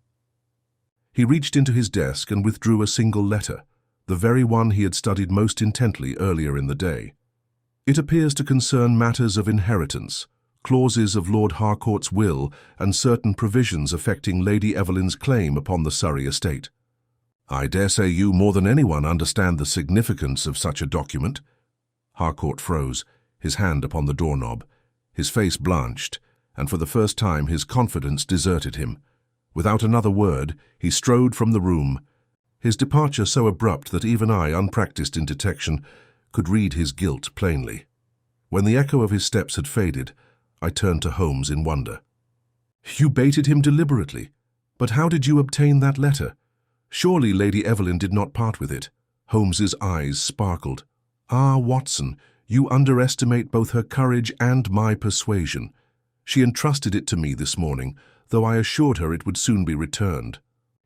He reached into his desk and withdrew a single letter, the very one he had studied most intently earlier in the day. It appears to concern matters of inheritance, clauses of Lord Harcourt's will, and certain provisions affecting Lady Evelyn's claim upon the Surrey estate. "I dare say you, more than anyone, understand the significance of such a document." Harcourt froze, his hand upon the doorknob. His face blanched, and for the first time his confidence deserted him. Without another word, he strode from the room, his departure so abrupt that even I, unpracticed in detection, could read his guilt plainly. When the echo of his steps had faded, I turned to Holmes in wonder. "You baited him deliberately. But how did you obtain that letter? Surely Lady Evelyn did not part with it." Holmes's eyes sparkled. "Ah, Watson, you underestimate both her courage and my persuasion. She entrusted it to me this morning, though I assured her it would soon be returned."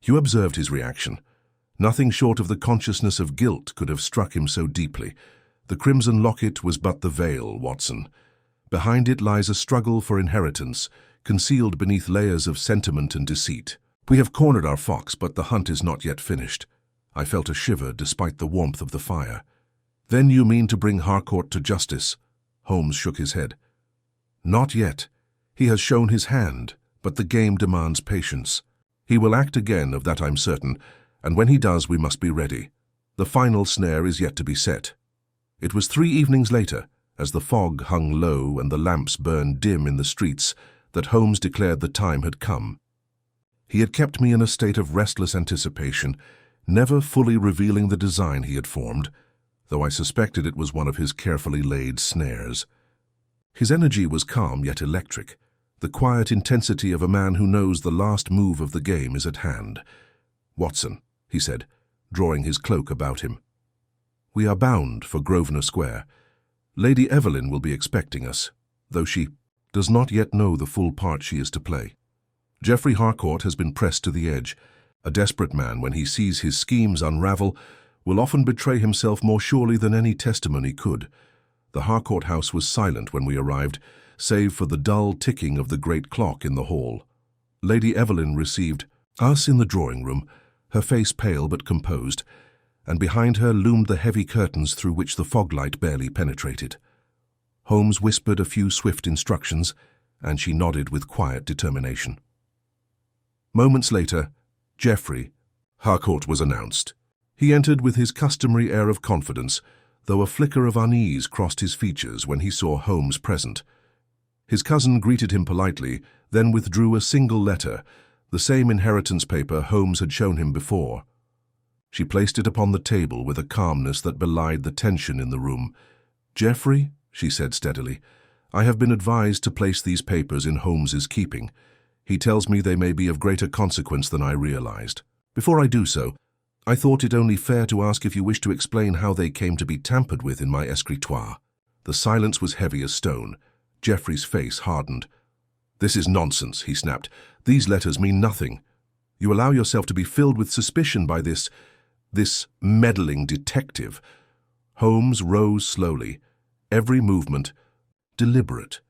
You observed his reaction. Nothing short of the consciousness of guilt could have struck him so deeply. The crimson locket was but the veil, Watson. Behind it lies a struggle for inheritance, concealed beneath layers of sentiment and deceit. We have cornered our fox, but the hunt is not yet finished. I felt a shiver despite the warmth of the fire. "Then you mean to bring Harcourt to justice?" Holmes shook his head. "Not yet. He has shown his hand, but the game demands patience. He will act again, of that I'm certain, and when he does we must be ready. The final snare is yet to be set." It was 3 evenings later, as the fog hung low and the lamps burned dim in the streets, that Holmes declared the time had come. He had kept me in a state of restless anticipation, never fully revealing the design he had formed, though I suspected it was one of his carefully laid snares. His energy was calm yet electric, the quiet intensity of a man who knows the last move of the game is at hand. "Watson," he said, drawing his cloak about him. "We are bound for Grosvenor Square. Lady Evelyn will be expecting us, though she does not yet know the full part she is to play. Geoffrey Harcourt has been pressed to the edge. A desperate man, when he sees his schemes unravel, will often betray himself more surely than any testimony could. The Harcourt house was silent when we arrived, save for the dull ticking of the great clock in the hall. Lady Evelyn received us in the drawing-room, her face pale but composed, and behind her loomed the heavy curtains through which the foglight barely penetrated. Holmes whispered a few swift instructions, and she nodded with quiet determination. Moments later, Geoffrey Harcourt was announced. He entered with his customary air of confidence, though a flicker of unease crossed his features when he saw Holmes present. His cousin greeted him politely, then withdrew a single letter, the same inheritance paper Holmes had shown him before. She placed it upon the table with a calmness that belied the tension in the room. "Geoffrey," she said steadily, "I have been advised to place these papers in Holmes's keeping. He tells me they may be of greater consequence than I realized. Before I do so, I thought it only fair to ask if you wish to explain how they came to be tampered with in my escritoire." The silence was heavy as stone. Geoffrey's face hardened. "This is nonsense," he snapped. "These letters mean nothing. You allow yourself to be filled with suspicion by this meddling detective." Holmes rose slowly, every movement deliberate.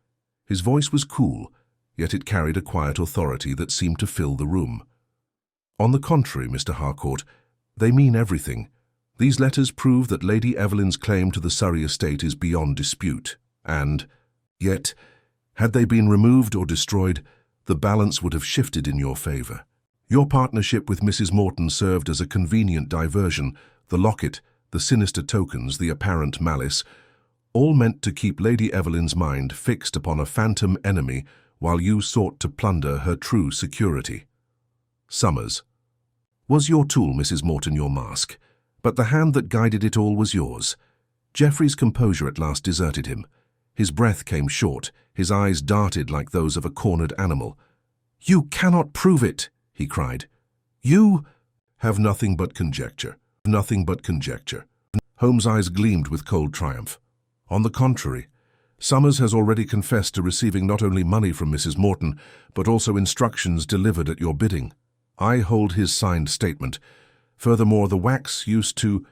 His voice was cool, yet it carried a quiet authority that seemed to fill the room. "On the contrary, Mr. Harcourt, they mean everything. These letters prove that Lady Evelyn's claim to the Surrey estate is beyond dispute, and yet, had they been removed or destroyed, the balance would have shifted in your favor. Your partnership with Mrs. Morton served as a convenient diversion. The locket, the sinister tokens, the apparent malice, all meant to keep Lady Evelyn's mind fixed upon a phantom enemy while you sought to plunder her true security. Summers. Was your tool, Mrs. Morton, your mask? But the hand that guided it all was yours." Geoffrey's composure at last deserted him. His breath came short, his eyes darted like those of a cornered animal. "You cannot prove it!" he cried. "You have nothing but conjecture, nothing but conjecture." Holmes' eyes gleamed with cold triumph. "On the contrary, Summers has already confessed to receiving not only money from Mrs. Morton, but also instructions delivered at your bidding. I hold his signed statement. Furthermore, the wax used to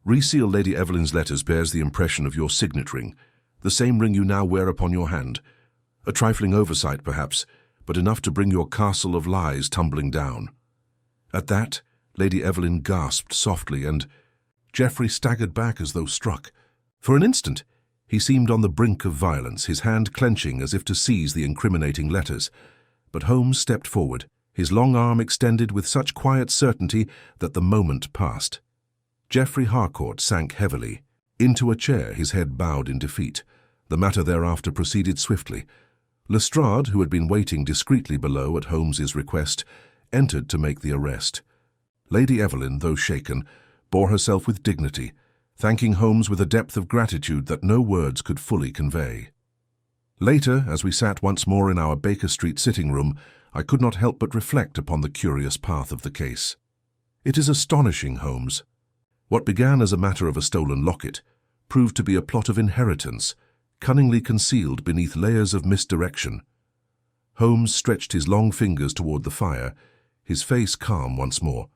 reseal Lady Evelyn's letters bears the impression of your signet ring, the same ring you now wear upon your hand. A trifling oversight, perhaps, but enough to bring your castle of lies tumbling down." At that, Lady Evelyn gasped softly, and Geoffrey staggered back as though struck. For an instant, he seemed on the brink of violence, his hand clenching as if to seize the incriminating letters. But Holmes stepped forward, his long arm extended with such quiet certainty that the moment passed. Geoffrey Harcourt sank heavily into a chair, his head bowed in defeat. The matter thereafter proceeded swiftly. Lestrade, who had been waiting discreetly below at Holmes's request, entered to make the arrest. Lady Evelyn, though shaken, bore herself with dignity, thanking Holmes with a depth of gratitude that no words could fully convey. Later, as we sat once more in our Baker Street sitting-room, I could not help but reflect upon the curious path of the case. It is astonishing, Holmes. What began as a matter of a stolen locket proved to be a plot of inheritance, cunningly concealed beneath layers of misdirection. Holmes stretched his long fingers toward the fire, his face calm once more.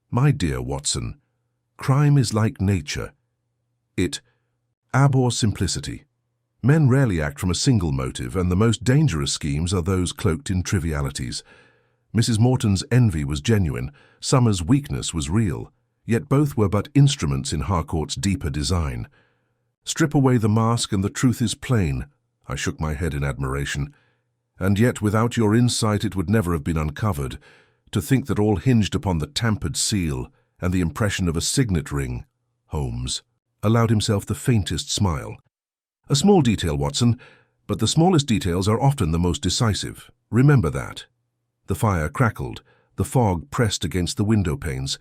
"My dear Watson, crime is like nature. It abhors simplicity. Men rarely act from a single motive, and the most dangerous schemes are those cloaked in trivialities. Mrs. Morton's envy was genuine, Summers' weakness was real, yet both were but instruments in Harcourt's deeper design. Strip away the mask and the truth is plain." I shook my head in admiration. "And yet without your insight it would never have been uncovered. To think that all hinged upon the tampered seal and the impression of a signet ring." Holmes allowed himself the faintest smile. "A small detail, Watson, but the smallest details are often the most decisive. Remember that." The fire crackled, the fog pressed against the window panes,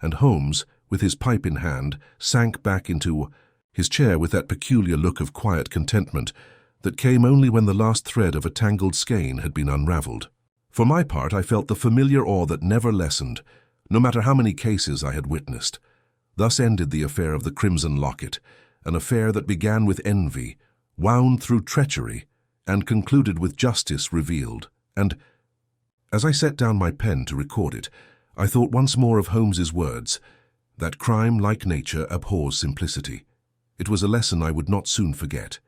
and Holmes, with his pipe in hand, sank back into his chair with that peculiar look of quiet contentment that came only when the last thread of a tangled skein had been unraveled. For my part, I felt the familiar awe that never lessened, no matter how many cases I had witnessed. Thus ended the affair of the Crimson Locket, an affair that began with envy, wound through treachery, and concluded with justice revealed. And, as I set down my pen to record it, I thought once more of Holmes's words, that crime, like nature, abhors simplicity. It was a lesson I would not soon forget.